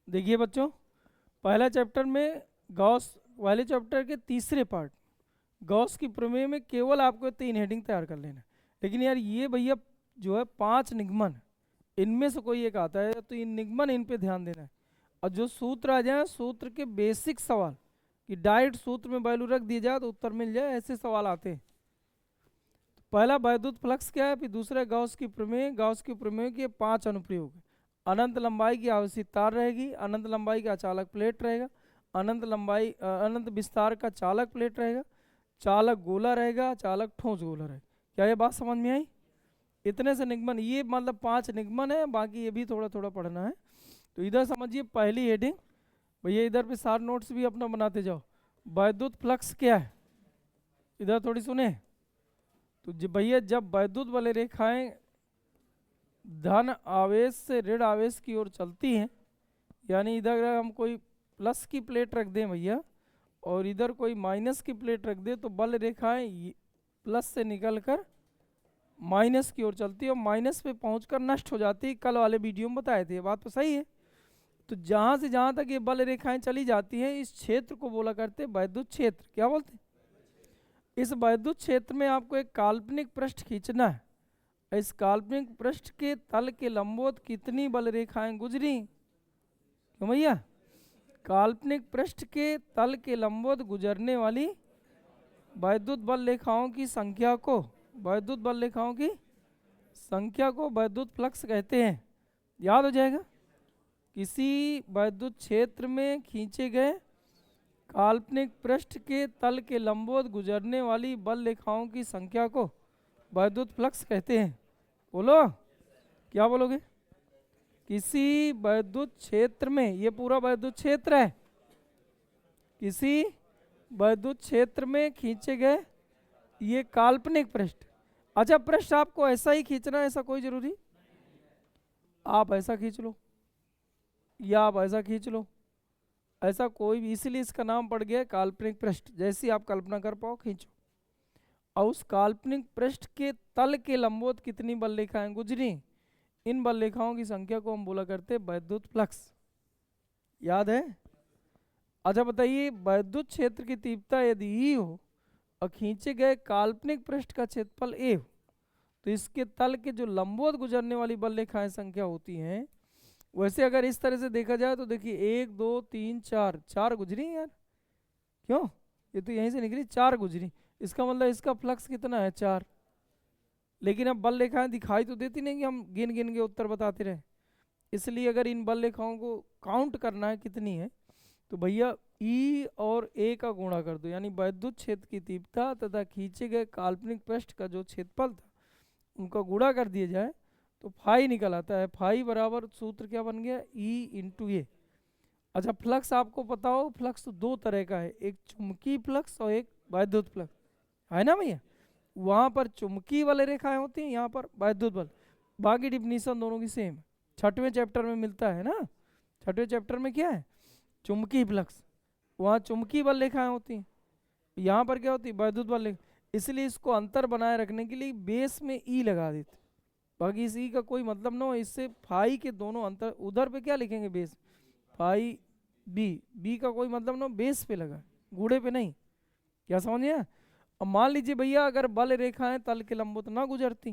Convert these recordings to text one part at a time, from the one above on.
देखिए बच्चों, पहला चैप्टर में गॉस वाले चैप्टर के तीसरे पार्ट गॉस की प्रमेय में केवल आपको 3 हेडिंग तैयार कर लेना है। लेकिन यार ये भैया जो है 5 निगमन, इनमें से कोई एक आता है तो इन निगमन इन पे ध्यान देना है। और जो सूत्र आ जाए, सूत्र के बेसिक सवाल कि डायरेक्ट सूत्र में वैल्यू रख दिया जाए तो उत्तर मिल जाए, ऐसे सवाल आते हैं। पहला वैद्युत फ्लक्स क्या है, फिर दूसरा गॉस की प्रमेय। गॉस की प्रमेय के 5 अनुप्रयोग है। अनंत लंबाई की आवेशित तार रहेगी, अनंत लंबाई का चालक प्लेट रहेगा, अनंत विस्तार का चालक प्लेट रहेगा, चालक गोला रहेगा, चालक ठोस गोला रहेगा। क्या ये बात समझ में आई? इतने से निगमन, ये मतलब 5 निगमन है, बाकी ये भी थोड़ा थोड़ा पढ़ना है। तो इधर समझिए पहली हेडिंग भैया, इधर पे सारे नोट्स भी अपना बनाते जाओ। वैद्युत फ्लक्स क्या है, इधर थोड़ी सुने। तो भैया जब वैद्युत वाले रेखाएं धन आवेश से ऋण आवेश की ओर चलती हैं, यानी इधर अगर हम कोई प्लस की प्लेट रख दें भैया और इधर कोई माइनस की प्लेट रख दे, तो बल रेखाएं प्लस से निकलकर माइनस की ओर चलती है और माइनस पे पहुंचकर नष्ट हो जाती है। कल वाले वीडियो में बताए थे, ये बात तो सही है। तो जहां से जहां तक ये बल रेखाएं चली जाती हैं, इस क्षेत्र को बोला करते हैं वैद्युत क्षेत्र। क्या बोलते हैं? इस वैद्युत क्षेत्र में आपको एक काल्पनिक पृष्ठ खींचना है। इस काल्पनिक पृष्ठ के तल के लंबवत कितनी बल रेखाएं गुजरी? क्यों भैया? काल्पनिक पृष्ठ के तल के लंबवत गुजरने वाली वैद्युत बल रेखाओं की संख्या को, वैद्युत बल रेखाओं की संख्या को वैद्युत फ्लक्स कहते हैं। याद हो जाएगा। किसी वैद्युत क्षेत्र में खींचे गए काल्पनिक पृष्ठ के तल के लंबवत गुजरने वाली बल रेखाओं की संख्या को वैद्युत फ्लक्स कहते हैं। बोलो, क्या बोलोगे? किसी वैद्युत क्षेत्र में, ये पूरा वैद्युत क्षेत्र है, किसी वैद्युत क्षेत्र में खींचे गए ये काल्पनिक पृष्ठ। अच्छा, पृष्ठ आपको ऐसा ही खींचना है, ऐसा कोई जरूरी? आप ऐसा खींच लो या आप ऐसा खींच लो, ऐसा कोई भी, इसीलिए इसका नाम पड़ गया काल्पनिक पृष्ठ। जैसी आप कल्पना कर पाओ खींचो। और उस काल्पनिक पृष्ठ के तल के लंबवत कितनी बल रेखाएं गुजरी, इन बल रेखाओं की संख्या को हम बोला करते हैं वैद्युत फ्लक्स। याद है? अच्छा बताइए, वैद्युत क्षेत्र की तीव्रता यदि ई हो और खींचे गए काल्पनिक पृष्ठ का क्षेत्रफल ए हो, तो इसके तल के जो लंबवत गुजरने वाली बल रेखाएं संख्या होती हैं, वैसे अगर इस तरह से देखा जाए तो देखिए 1 2 3 4, 4 गुजरी यार। क्यों? ये तो यहीं से निकली, 4 गुजरी। इसका मतलब इसका फ्लक्स कितना है? 4। लेकिन अब बल रेखाएं दिखाई तो देती नहीं कि हम गिन गिन के उत्तर बताते रहे। इसलिए अगर इन बल रेखाओं को काउंट करना है कितनी है, तो भैया ई और ए का गुणा कर दो, यानी वैद्युत क्षेत्र की तीव्रता तथा खींचे गए काल्पनिक पृष्ठ का जो क्षेत्रफल था उनका गुणा कर दिया जाए तो फाई निकल आता है। फाई बराबर सूत्र क्या बन गया? ई इंटू ए। अच्छा, फ्लक्स आपको पता हो, फ्लक्स तो 2 तरह का है, एक चुंबकीय फ्लक्स और एक वैद्युत फ्लक्स, है ना भैया? वहाँ पर चुंबकीय वाले रेखाएं होती हैं, यहाँ पर वैद्युत बल। बाकी डिफिनीशन दोनों की सेम है, 6वें चैप्टर में मिलता है ना। 6वें चैप्टर में क्या है? चुंबकीय फ्लक्स, वहाँ चुंबकीय बल रेखाएं होती हैं, यहाँ पर क्या होती है? वैद्युत बल रेखा। इसलिए इसको अंतर बनाए रखने के लिए बेस में ई लगा देते, बाकी इस ई का कोई मतलब ना हो। इससे फाई के दोनों अंतर, उधर पे क्या लिखेंगे? बेस फाई बी, बी का कोई मतलब ना, बेस पे लगा, गूढ़े पे नहीं। क्या समझिए? अब मान लीजिए भैया अगर बल रेखाएं तल के लंबवत ना गुजरती,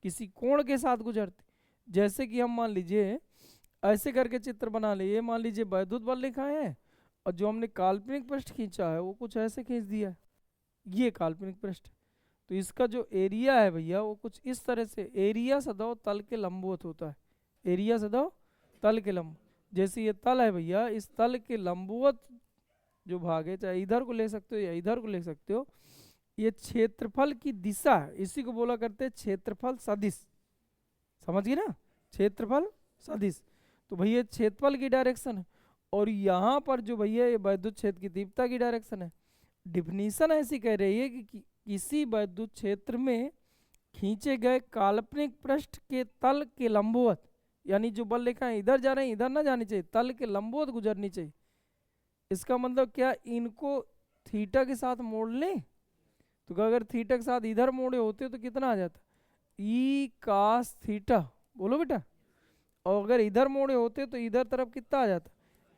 किसी कोण के साथ गुजरती, जैसे कि हम मान लीजिए ऐसे करके चित्र बना ले, ये मान लीजिए वैद्युत बल रेखाएं हैं और जो हमने काल्पनिक पृष्ठ खींचा है वो कुछ ऐसे खींच दिया है, ये काल्पनिक पृष्ठ। तो इसका जो एरिया है भैया वो कुछ इस तरह से, एरिया सदैव तल के लंबवत होता है। एरिया सदैव तल के लंब, जैसे ये तल है भैया, इस तल के लंबवत जो भाग है, चाहे इधर को ले सकते हो या इधर को ले सकते हो, ये क्षेत्रफल की दिशा है, इसी को बोला करते हैं क्षेत्रफल सदिश। समझ गए ना? क्षेत्रफल सदिश। तो भैया क्षेत्रफल की डायरेक्शन है और यहाँ पर जो भैया ये वैद्युत क्षेत्र की तीव्रता की डायरेक्शन है। डिफिनीशन ऐसी कह रही है कि किसी वैद्युत क्षेत्र में खींचे गए काल्पनिक पृष्ठ के तल के लंबवत, यानी जो बल रेखाएं इधर जा रही हैं इधर ना जानी चाहिए, तल के लंबवत गुजरनी चाहिए। इसका मतलब क्या? इनको थीटा के साथ मोड़ लें, तो अगर थीटा के साथ इधर मोड़े होते तो कितना आ जाता? ई कास थीटा। बोलो बेटा। और अगर इधर मोड़े होते तो इधर तरफ कितना आ जाता?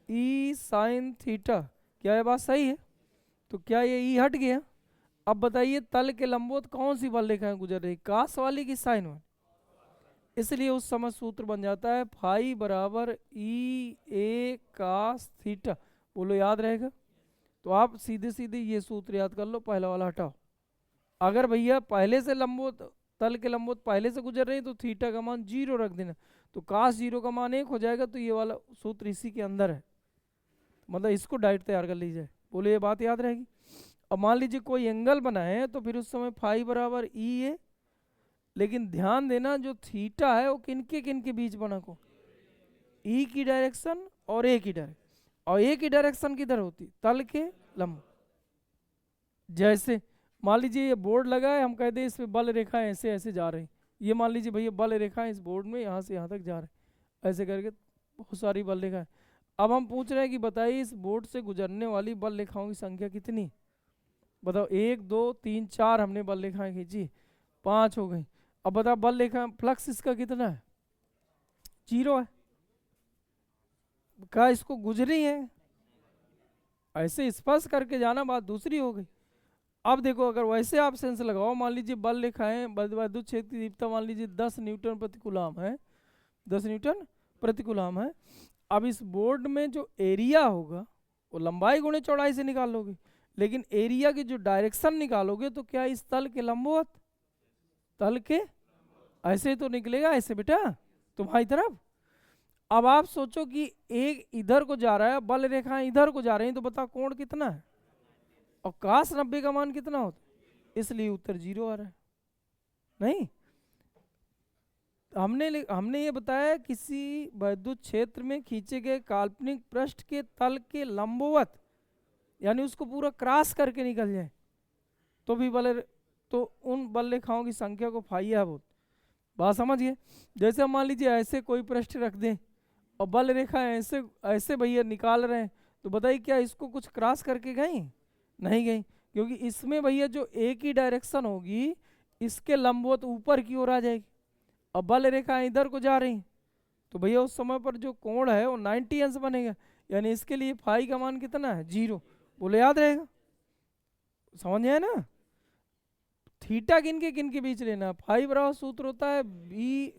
ई साइन थीटा। क्या ये बात सही है? तो क्या ये ई हट गया? अब बताइए तल के लंबवत कौन सी बल रेखाएं गुजर रही, कास वाली की साइन वाली? इसलिए उस समय सूत्र बन जाता है फाई बराबर ई ए कास थीटा। बोलो याद रहेगा? तो आप सीधे सीधे ये सूत्र याद कर लो, पहला वाला हटाओ। अगर भैया पहले से लंबवत, तल के लंबवत पहले से गुजर रही है तो थीटा का मान 0 रख देना, तो कास 0 का मान 1 हो जाएगा। तो ये वाला सूत्र इसी के अंदर है, मतलब इसको डाइट तैयार कर लीजिए। बोलो ये बात याद रहेगी। अब मान लीजिए कोई एंगल बनाए तो फिर उस समय फाई बराबर ई ए, लेकिन ध्यान देना जो थीटा है वो किन के बीच बना को, ई की डायरेक्शन और ए की डायरेक्शन। और ए की डायरेक्शन किधर होती, तल के लंब। जैसे मान लीजिए ये बोर्ड लगा है, हम कहते हैं इस पे बल रेखाएं ऐसे ऐसे जा रही, ये मान लीजिए भैया बल रेखाएं इस बोर्ड में यहाँ से यहाँ तक जा रहे, ऐसे करके बहुत सारी बल रेखाएं। अब हम पूछ रहे हैं कि बताइए इस बोर्ड से गुजरने वाली बल रेखाओं की संख्या कितनी? बताओ, 1 2 3 4 हमने बल रेखाएं खींची, 5 हो गई। अब बताओ बल रेखा फ्लक्स इसका कितना है? 0 है। क्या इसको गुजरी है? ऐसे स्पर्श करके जाना, बात दूसरी हो गई। अब देखो अगर वैसे आप सेंस लगाओ, मान लीजिए बल रेखाएं विद्युत क्षेत्र की दीप्ता मान लीजिए 10 न्यूटन प्रति कूलम है, 10 न्यूटन प्रति कूलम है। अब इस बोर्ड में जो एरिया होगा वो लंबाई गुणे चौड़ाई से निकालोगे, लेकिन एरिया की जो डायरेक्शन निकालोगे तो क्या इस तल के लंबवत, तल के ऐसे तो निकलेगा ऐसे बेटा तुम्हारी तरफ। अब आप सोचो कि एक इधर को जा रहा है, बल रेखाएं इधर को जा रही हैं, तो बताओ कोण कितना है और काश 90 का मान कितना होता, इसलिए उत्तर 0 आ रहा है। नहीं, हमने ये बताया किसी विद्युत क्षेत्र में खींचे गए काल्पनिक पृष्ठ के तल के लंबवत, यानी उसको पूरा क्रॉस करके निकल जाए तो भी बल, तो उन बल रेखाओं की संख्या को फाई है बोल। बात समझिए। जैसे हम मान लीजिए ऐसे कोई पृष्ठ रख दें और बल रेखा ऐसे ऐसे भैया निकाल रहे हैं, तो बताइए क्या इसको कुछ क्रॉस करके गई? नहीं गई, क्योंकि इसमें भैया जो एक ही डायरेक्शन होगी इसके लंबवत ऊपर की ओर आ जाएगी। अब बल रेखा इधर को जा रही, तो भैया उस समय पर जो कोण है वो 90 अंश बनेगा, यानी इसके लिए फाई का मान कितना है? 0। बोले याद रहेगा? समझ आए ना? थीटा किन के बीच लेना, फाई बराबर सूत्र होता है बी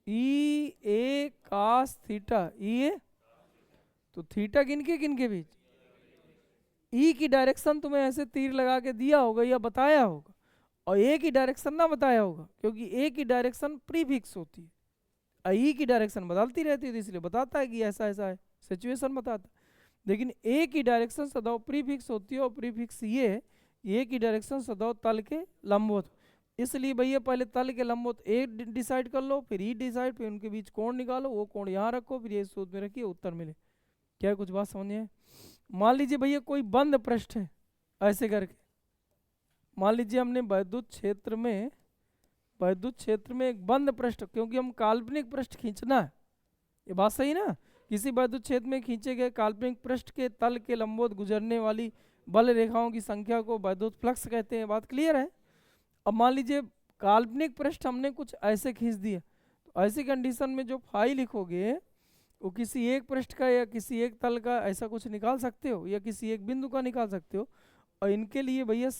ई ए कास थीटा, ई ए। तो थीटा किन के बीच, ई की डायरेक्शन तुम्हें ऐसे तीर लगा के दिया होगा या बताया होगा, और ए की डायरेक्शन ना बताया होगा, क्योंकि ए की डायरेक्शन प्रीफिक्स होती है, ई की डायरेक्शन बदलती रहती है, तो इसलिए बताता है कि ऐसा ऐसा है, सिचुएशन बताता है। लेकिन ए की डायरेक्शन सदैव प्रीफिक्स होती है, और प्रीफिक्स ये है, ए की डायरेक्शन सदैव तल के लंबवत। इसलिए भैया पहले तल के लंबवत ए डिसाइड कर लो, फिर ई डिसाइड, फिर उनके बीच कोण निकालो, वो कोण यहाँ रखो, फिर ये सूत्र में रखिए, उत्तर मिले। क्या कुछ बात समझ है? मान लीजिए भैया कोई बंद पृष्ठ है, ऐसे करके मान लीजिए हमने विद्युत क्षेत्र में एक बंद पृष्ठ, क्योंकि हम काल्पनिक पृष्ठ खींचना है, ये बात सही ना? किसी विद्युत क्षेत्र में खींचे गए काल्पनिक पृष्ठ के तल के लंबवत गुजरने वाली बल रेखाओं की संख्या को विद्युत फ्लक्स कहते हैं। बात क्लियर है? अब मान लीजिए काल्पनिक पृष्ठ हमने कुछ ऐसे खींच दिया, तो ऐसी कंडीशन में जो फाई लिखोगे वो किसी एक पृष्ठ का या किसी एक तल का ऐसा कुछ निकाल सकते हो, या किसी एक बिंदु का निकाल सकते हो। और इनके लिए भैया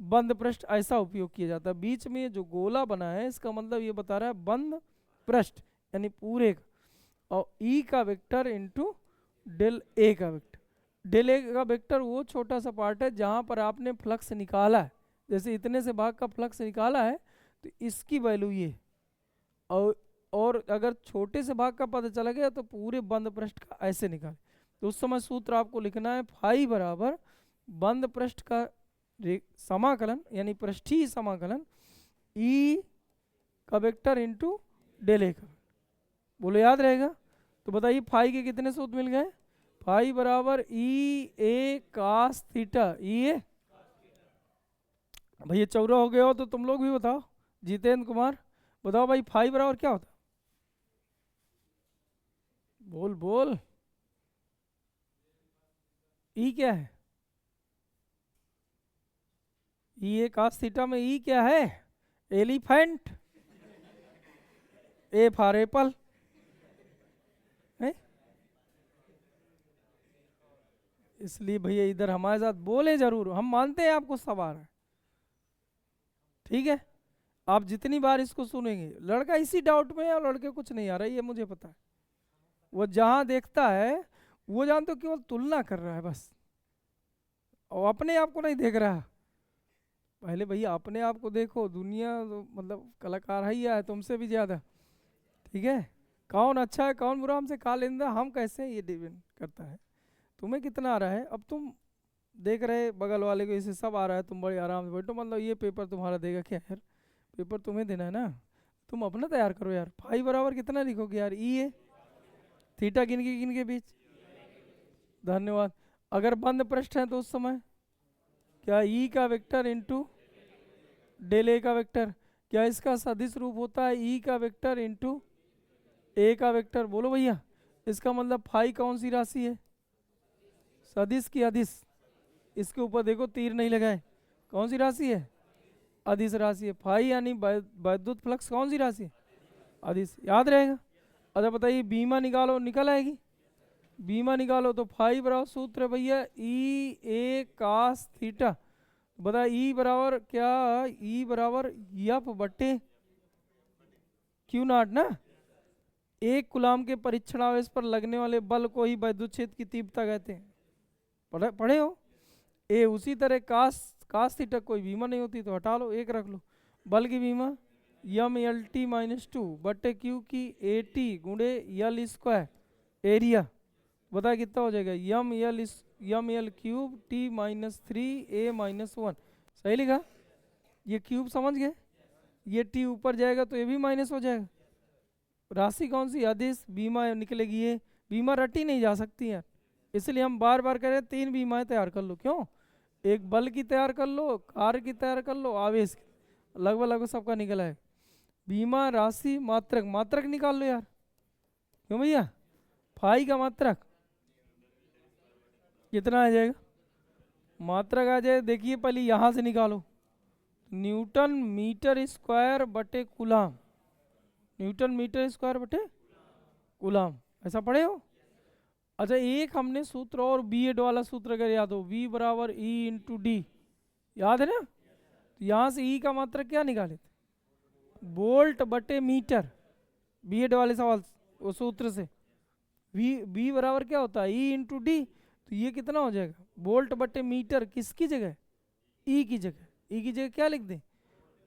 बंद पृष्ठ ऐसा उपयोग किया जाता है। बीच में जो गोला बना है इसका मतलब ये बता रहा है बंद पृष्ठ, यानी पूरे का, और ई का वेक्टर इंटू डेल ए का वेक्टर। डेल ए का वेक्टर वो छोटा सा पार्ट है जहाँ पर आपने फ्लक्स निकाला है, जैसे इतने से भाग का फ्लक्स निकाला है तो इसकी वैल्यू ये, और अगर छोटे से भाग का पता चला गया तो पूरे बंद पृष्ठ का ऐसे निकाले। तो उस समय सूत्र आपको लिखना है फाई बराबर बंद पृष्ठ का समाकलन, यानी पृष्ठीय समाकलन, ई का वेक्टर इंटू डेल ए का। बोलो याद रहेगा? तो बताइए फाई के कितने सूत्र मिल गए? फाई बराबर ई ए कास थीटा, ई ए। भैया चौरा हो गया हो तो तुम लोग भी बताओ। जितेंद्र कुमार बताओ भाई फाई बराबर क्या होता? बोल बोल, ई क्या है? ई ए कास थीटा में ई क्या है? एलिफेंट, ए फॉर एप्पल है। इसलिए भैया इधर हमारे साथ बोले जरूर, हम मानते हैं आपको सब आ रहा है, ठीक है। आप जितनी बार इसको सुनेंगे, लड़का इसी डाउट में है और लड़के कुछ नहीं आ रहा है, ये मुझे पता है। वो जहां देखता है वो जानते हो केवल तुलना कर रहा है बस, और अपने आप को नहीं देख रहा। पहले भैया अपने आप को देखो, दुनिया तो मतलब कलाकार है तुमसे भी ज्यादा, ठीक है। कौन अच्छा है कौन बुरा हमसे खा लेंदा, हम कैसे हैं ये डिपेंड करता है। तुम्हें कितना आ रहा है, अब तुम देख रहे बगल वाले को इसे सब आ रहा है, तुम बड़े आराम से बैठो, मतलब ये पेपर तुम्हारा देगा क्या यार, पेपर तुम्हें देना है ना, तुम अपना तैयार करो यार। फाई बराबर कितना लिखोगे यार, ई है, थीटा किन के बीच, धन्यवाद। अगर बंद पृष्ठ है तो उस समय क्या ई का वेक्टर इंटू डेल ए का वेक्टर, क्या इसका सदिश रूप होता है ई का वेक्टर इंटू ए का वेक्टर, बोलो भैया। इसका मतलब फाई कौन सी राशि है, सदिश की अदिश, इसके ऊपर देखो तीर नहीं लगाए, कौन सी राशि है, अदिश राशि है। फाई यानी वैद्युत फ्लक्स कौन सी राशि है, अदिश, याद रहेगा। अच्छा बताइए बीमा निकालो, निकल आएगी, बीमा निकालो तो फाई बराबर सूत्र है भैया ई ए कास थीटा, बता ई बराबर क्या, ई बराबर यफ बटे क्यू नॉट ना। एक कुलाम के परीक्षणावेश पर लगने वाले बल को ही वैद्युत क्षेत्र की तीव्रता कहते हैं, पढ़े हो। ए उसी तरह कास थीटा कोई बीमा नहीं होती तो हटा लो, एक रख लो, बल की बीमा M L T minus two बटे क्यू की ए टी गुणे यल स्क्वायर एरिया, बता कितना हो जाएगा, M L cube T minus three A minus one, सही लिखा। ये क्यूब समझ गए, ये टी ऊपर जाएगा तो ये भी माइनस हो जाएगा। राशि कौन सी, अदिश, बीमा निकलेगी, ये बीमा रटी नहीं जा सकती है, इसलिए हम बार बार कह रहे हैं 3 बीमाएं तैयार कर लो, क्यों, एक बल की तैयार कर लो, कार्य की तैयार कर लो, आवेश की, लगभग लगभग सबका निकला है। बीमा राशि मात्रक, मात्रक निकाल लो यार, क्यों भैया, फाई का मात्रक कितना आ जाएगा, मात्रक आ जाए, देखिए पहले यहाँ से निकालो, न्यूटन मीटर स्क्वायर बटे कूलाम, न्यूटन मीटर स्क्वायर बटे कूलाम, ऐसा पढ़े हो। अच्छा एक हमने सूत्र और बीएड वाला सूत्र अगर याद हो, V बराबर E इंटू डी, याद है ना। तो यहाँ से E का मात्रक क्या निकाले थे, वोल्ट बटे मीटर, बीएड वाले सवाल वो सूत्र से, V बराबर क्या होता है E इंटू डी, तो ये कितना हो जाएगा, वोल्ट बटे मीटर, किसकी जगह, ई की जगह, ई की जगह क्या लिख दें,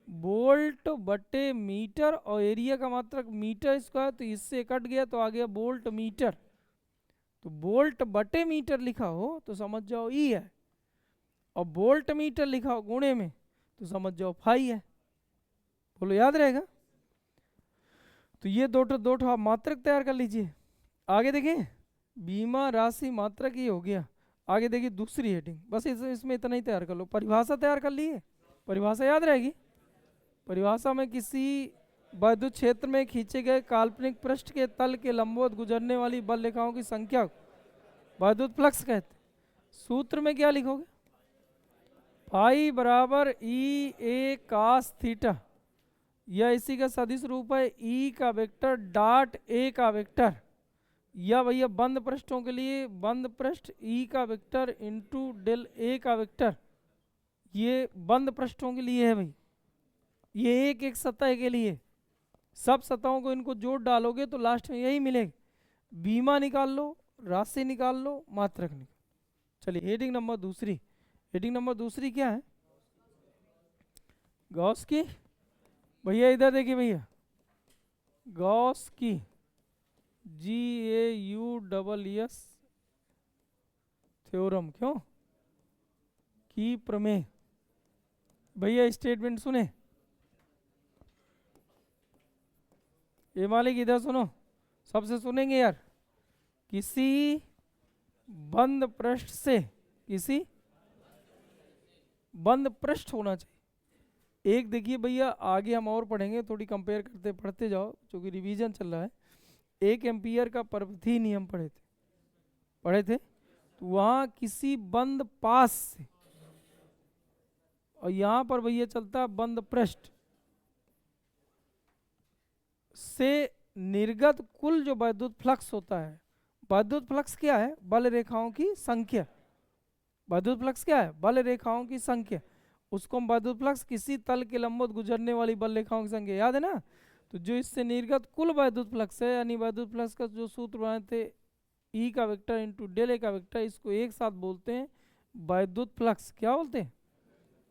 वोल्ट बटे मीटर, और एरिया का मात्रक मीटर स्क्वायर, तो इससे कट गया तो आ गया वोल्ट मीटर, तो वोल्ट बटे मीटर लिखा हो तो समझ जाओ ई है, और वोल्ट मीटर लिखा हो गुणे में तो समझ जाओ फाई है, बोलो याद रहेगा। तो ये दो ठो आप मात्रक तैयार कर लीजिए। आगे देखिए बीमा राशि मात्रक ये हो गया, आगे देखिए दूसरी हेडिंग, बस इसमें इतना ही तैयार कर लो। परिभाषा तैयार कर लिए, परिभाषा याद रहेगी। परिभाषा में किसी वैद्युत क्षेत्र में खींचे गए काल्पनिक पृष्ठ के तल के लंबवत गुजरने वाली बल रेखाओं की संख्या को वैद्युत फ्लक्स कहते हैं। सूत्र में क्या लिखोगे, फाई बराबर ई ए कास थीटा, यह इसी का सदिश रूप है ई का वेक्टर डॉट ए का वेक्टर, या भैया बंद पृष्ठों के लिए बंद पृष्ठ ई का वेक्टर इंटू डेल ए का वेक्टर, ये बंद पृष्ठों के लिए है भाई, ये एक एक सतह के लिए, सब सतहों को इनको जोड़ डालोगे तो लास्ट में यही मिलेगा। बीमा निकाल लो, राशि निकाल लो, मात्रक निकाल। चलिए हेडिंग नंबर दूसरी, हेडिंग नंबर दूसरी क्या है, गॉस की, भैया इधर देखिए भैया, गॉस की GAUSS थ्योरम, क्यों की प्रमेय, भैया स्टेटमेंट सुने, ये मालिक इधर सुनो, सबसे सुनेंगे यार, किसी बंद पृष्ठ से, किसी बंद पृष्ठ होना चाहिए। एक देखिए भैया आगे हम और पढ़ेंगे, थोड़ी कंपेयर करते पढ़ते जाओ क्योंकि रिवीजन चल रहा है। 1 एम्पियर का परिपथी नियम पढ़े थे, तो वहाँ किसी बंद पास से, और यहाँ पर भैया चलता है बंद पृष्ठ से निर्गत कुल जो वैद्युत फ्लक्स होता है, वैद्युत फ्लक्स क्या है, बल रेखाओं की संख्या, वैद्युत फ्लक्स क्या है? बल रेखाओं की संख्या। उसको हम वैद्युत फ्लक्स किसी तल के लंबवत गुजरने वाली बल रेखाओं की संख्या, याद है ना? तो जो इससे निर्गत कुल वैद्युत फ्लक्स है, यानी वैद्युत फ्लक्स का जो सूत्र बनाए थे ई का वेक्टर इंटू डेल ए का वेक्टर, इसको एक साथ बोलते हैं वैद्युत फ्लक्स। क्या बोलते हैं?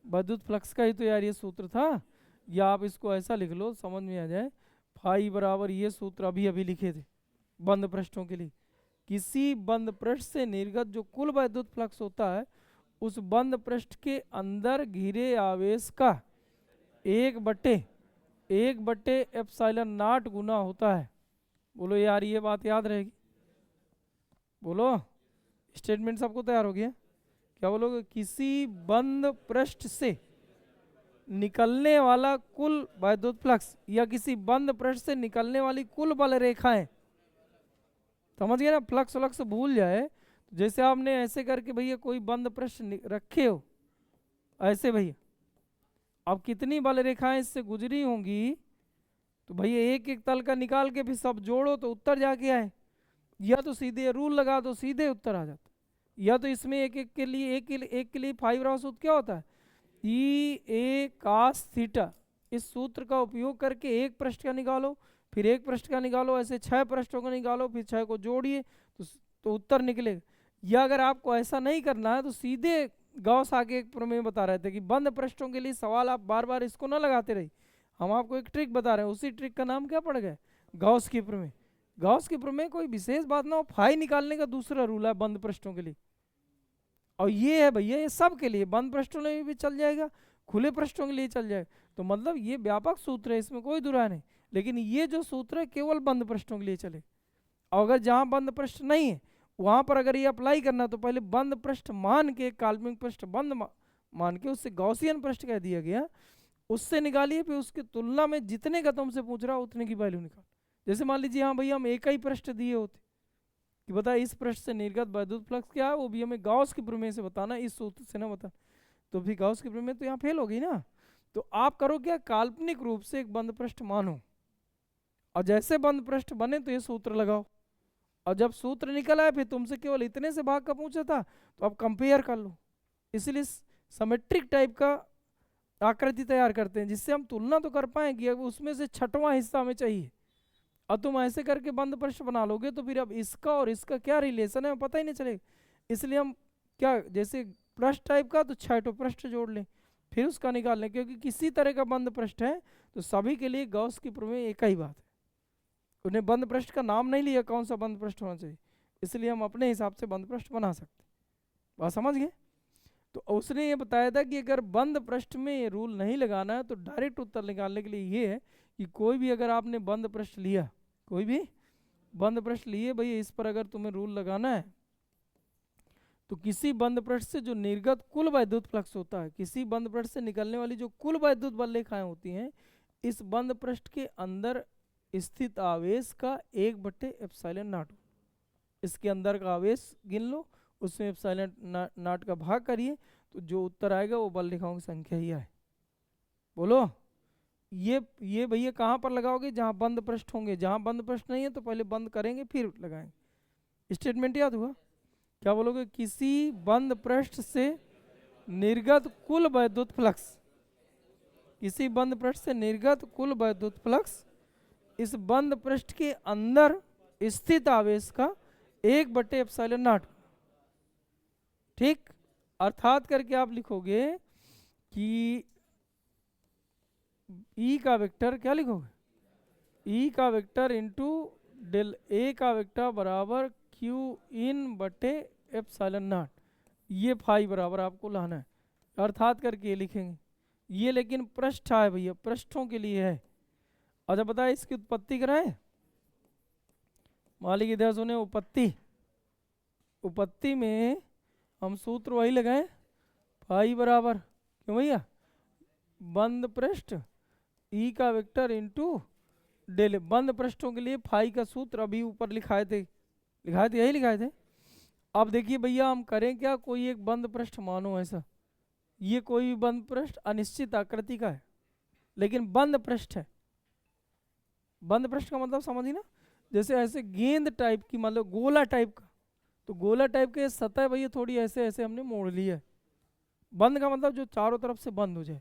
वैद्युत फ्लक्स का ही तो यार ये सूत्र था। या आप इसको ऐसा लिख लो समझ में आ जाए, फाई बराबर ये सूत्र अभी अभी लिखे थे बंद पृष्ठों के लिए। किसी बंद पृष्ठ से निर्गत जो कुल वैद्युत फ्लक्स होता है उस बंद पृष्ठ के अंदर घिरे आवेश का 1/1 एप्सिलॉन नॉट गुना होता है। बोलो यार ये बात याद रहेगी? बोलो, स्टेटमेंट सबको तैयार हो गया? क्या बोलोगे? किसी बंद पृष्ठ से निकलने वाला कुल वैद्युत फ्लक्स या किसी बंद पृष्ठ से निकलने वाली कुल बल रेखाएं, समझ गए ना? फ्लक्स फ्लक्स भूल जाए, जैसे आपने ऐसे करके भैया कोई बंद पृष्ठ रखे हो ऐसे भैया, अब कितनी बल रेखाएं इससे गुजरी होंगी, तो भैया एक एक तल का निकाल के फिर सब जोड़ो तो उत्तर जाके आए। या तो सीधे रूल लगा दो सीधे उत्तर आ जाता, या तो इसमें एक एक के लिए एक के लिए फाइव बराबर सूत्र क्या होता है? ई ए कास थीटा। इस सूत्र का उपयोग करके एक पृष्ठ का निकालो, फिर एक पृष्ठ का निकालो, ऐसे 6 पृष्ठों का निकालो, फिर 6 को जोड़िए तो उत्तर निकलेगा। या अगर आपको ऐसा नहीं करना है तो सीधे गॉस आगे एक प्रमेय बता रहे थे कि बंद पृष्ठों के लिए सवाल आप बार बार इसको ना लगाते रहिए, हम आपको एक ट्रिक बता रहे हैं, उसी ट्रिक का नाम क्या पड़ गया? गॉस की प्रमेय। गॉस की प्रमेय कोई विशेष बात ना हो, फाई निकालने का दूसरा रूल है बंद पृष्ठों के लिए। और ये है भैया ये सब के लिए, बंद पृष्ठों में भी चल जाएगा, खुले पृष्ठों के लिए चल जाएगा। तो मतलब ये व्यापक सूत्र है, इसमें कोई दुरा नहीं, लेकिन ये जो सूत्र है केवल बंद पृष्ठों के लिए चले। और अगर जहाँ बंद पृष्ठ नहीं है वहाँ पर अगर ये अप्लाई करना तो पहले बंद पृष्ठ मान के, काल्पनिक पृष्ठ बंद मान के उससे गॉसियन पृष्ठ कह दिया गया, उससे निकालिए, फिर उसकी तुलना में जितने का तुमसे पूछ रहा उतने की वैल्यू निकाल। जैसे मान लीजिए हाँ भैया हम एक ही पृष्ठ दिए होते कि बता इस पृष्ठ से निर्गत वैद्युत फ्लक्स क्या है, वो भी हमें गॉस की प्रमेय से बताना, इस सूत्र से ना बता, तो भी गॉस की प्रमेय तो यहाँ फेल हो गई ना। तो आप करो क्या, काल्पनिक रूप से एक बंद पृष्ठ मानो, और जैसे बंद पृष्ठ बने तो ये सूत्र लगाओ, और जब सूत्र निकल आए फिर तुमसे केवल इतने से भाग का पूछा था तो अब कंपेयर कर लो। इसलिए सिमेट्रिक टाइप का आकृति तैयार करते हैं जिससे हम तुलना तो कर पाएंगे, उसमें से छठवां हिस्सा हमें चाहिए। और तुम ऐसे करके बंद पृष्ठ बना लोगे तो फिर अब इसका और इसका क्या रिलेशन है पता ही नहीं चलेगा। इसलिए हम क्या, जैसे पृष्ठ टाइप का तो 6 पृष्ठ जोड़ लें फिर उसका निकाल लें, क्योंकि किसी तरह का बंद पृष्ठ है तो सभी के लिए गॉस की प्रमेय एक ही बात है। उन्हें बंद पृष्ठ का नाम नहीं लिया कौन सा बंद पृष्ठ होना चाहिए, इसलिए हम अपने हिसाब से बंद पृष्ठ बना सकते। बात समझ गए? तो उसने ये बताया था कि अगर बंद पृष्ठ में ये रूल नहीं लगाना है तो डायरेक्ट उत्तर निकालने के लिए ये है कि कोई भी अगर आपने बंद पृष्ठ लिया, कोई भी बंद पृष्ठ लिए भैया, इस पर अगर तुम्हें रूल लगाना है तो किसी बंद पृष्ठ से जो निर्गत कुल वैद्युत फ्लक्स होता है, किसी बंद पृष्ठ से निकलने वाली जो कुल वैद्युत बल रेखाएं होती हैं, इस बंद पृष्ठ के अंदर स्थित आवेश का 1/एप्सिलॉन नॉट, इसके अंदर का आवेश गिन लो, उसमें एप्सिलॉन नॉट का भाग करिए, तो जो उत्तर आएगा वो बल रेखाओं की संख्या ही आए। बोलो ये भैया कहाँ पर लगाओगे? जहाँ बंद पृष्ठ होंगे, जहाँ बंद पृष्ठ नहीं है तो पहले बंद करेंगे फिर लगाएंगे। स्टेटमेंट याद हुआ? क्या बोलोगे? किसी बंद पृष्ठ से निर्गत कुल वैद्युत फ्लक्स, किसी बंद पृष्ठ से निर्गत कुल वैद्युत फ्लक्स इस बंद पृष्ठ के अंदर स्थित आवेश का 1/एप्सिलॉन नॉट। ठीक, अर्थात करके आप लिखोगे कि ई का वेक्टर क्या लिखोगे? ई का वेक्टर इंटू डेल ए का वेक्टर बराबर क्यू इन बटे एप्सिलॉन नॉट, ये फाई बराबर आपको लाना है, अर्थात करके ये लिखेंगे। ये लेकिन पृष्ठ है भैया, पृष्ठों के लिए है। अच्छा बताए इसकी उत्पत्ति कराएं? मालिक इधर सुने, उपत्ति में हम सूत्र वही लगाएं, फाई बराबर क्यों भैया, बंद पृष्ठ ई का वेक्टर इंटू डेल, बंद पृष्ठों के लिए फाई का सूत्र अभी ऊपर लिखाए थे यही लिखाए थे। अब देखिए भैया हम करें क्या, कोई एक बंद पृष्ठ मानो ऐसा, ये कोई भी बंद पृष्ठ अनिश्चित आकृति का है लेकिन बंद पृष्ठ है। बंद पृष्ठ का मतलब समझिए ना, जैसे ऐसे गेंद टाइप की, मतलब गोला टाइप का, तो गोला टाइप के सतह भैया थोड़ी ऐसे ऐसे हमने मोड़ ली है। बंद का मतलब जो चारों तरफ से बंद हो जाए,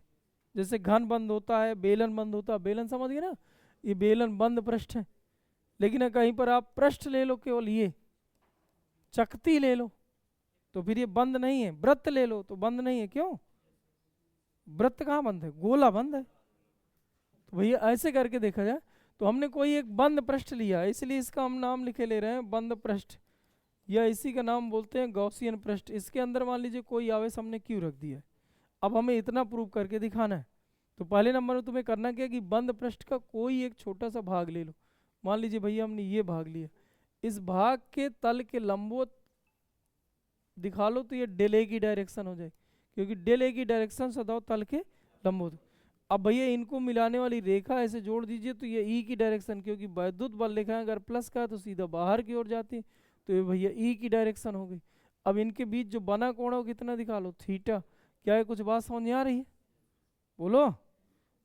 जैसे घन बंद होता है, बेलन बंद होता है, बेलन समझ गए ना, ये बेलन बंद पृष्ठ है। लेकिन कहीं पर आप पृष्ठ ले लो, केवल ये चकती ले लो तो फिर ये बंद नहीं है। वृत्त ले लो तो बंद नहीं है, क्यों? वृत्त कहाँ बंद है? गोला बंद है। तो भैया ऐसे करके देखा जाए तो हमने कोई एक बंद पृष्ठ लिया, इसलिए इसका हम नाम लिखे ले रहे हैं बंद पृष्ठ, या इसी का नाम बोलते हैं गॉसियन पृष्ठ। इसके अंदर मान लीजिए कोई आवेश हमने क्यों रख दिया है, अब हमें इतना प्रूव करके दिखाना है। तो पहले नंबर में तुम्हें करना क्या कि बंद पृष्ठ का कोई एक छोटा सा भाग ले लो। मान लीजिए भैया हमने ये भाग लिया, इस भाग के तल के लंबवत दिखा लो तो ये डेल ए की डायरेक्शन हो जाए, क्योंकि डेल ए की डायरेक्शन सदैव तल के लंबवत। अब भैया इनको मिलाने वाली रेखा ऐसे जोड़ दीजिए तो ये ई की डायरेक्शन, क्योंकि वैद्युत बल लिखा है अगर प्लस का है तो सीधा बाहर की ओर जाती है, तो ये भैया ई की डायरेक्शन हो गई। अब इनके बीच जो बना कोण है वो कितना दिखा लो, थीटा। क्या है, कुछ बात समझ में आ रही है? बोलो।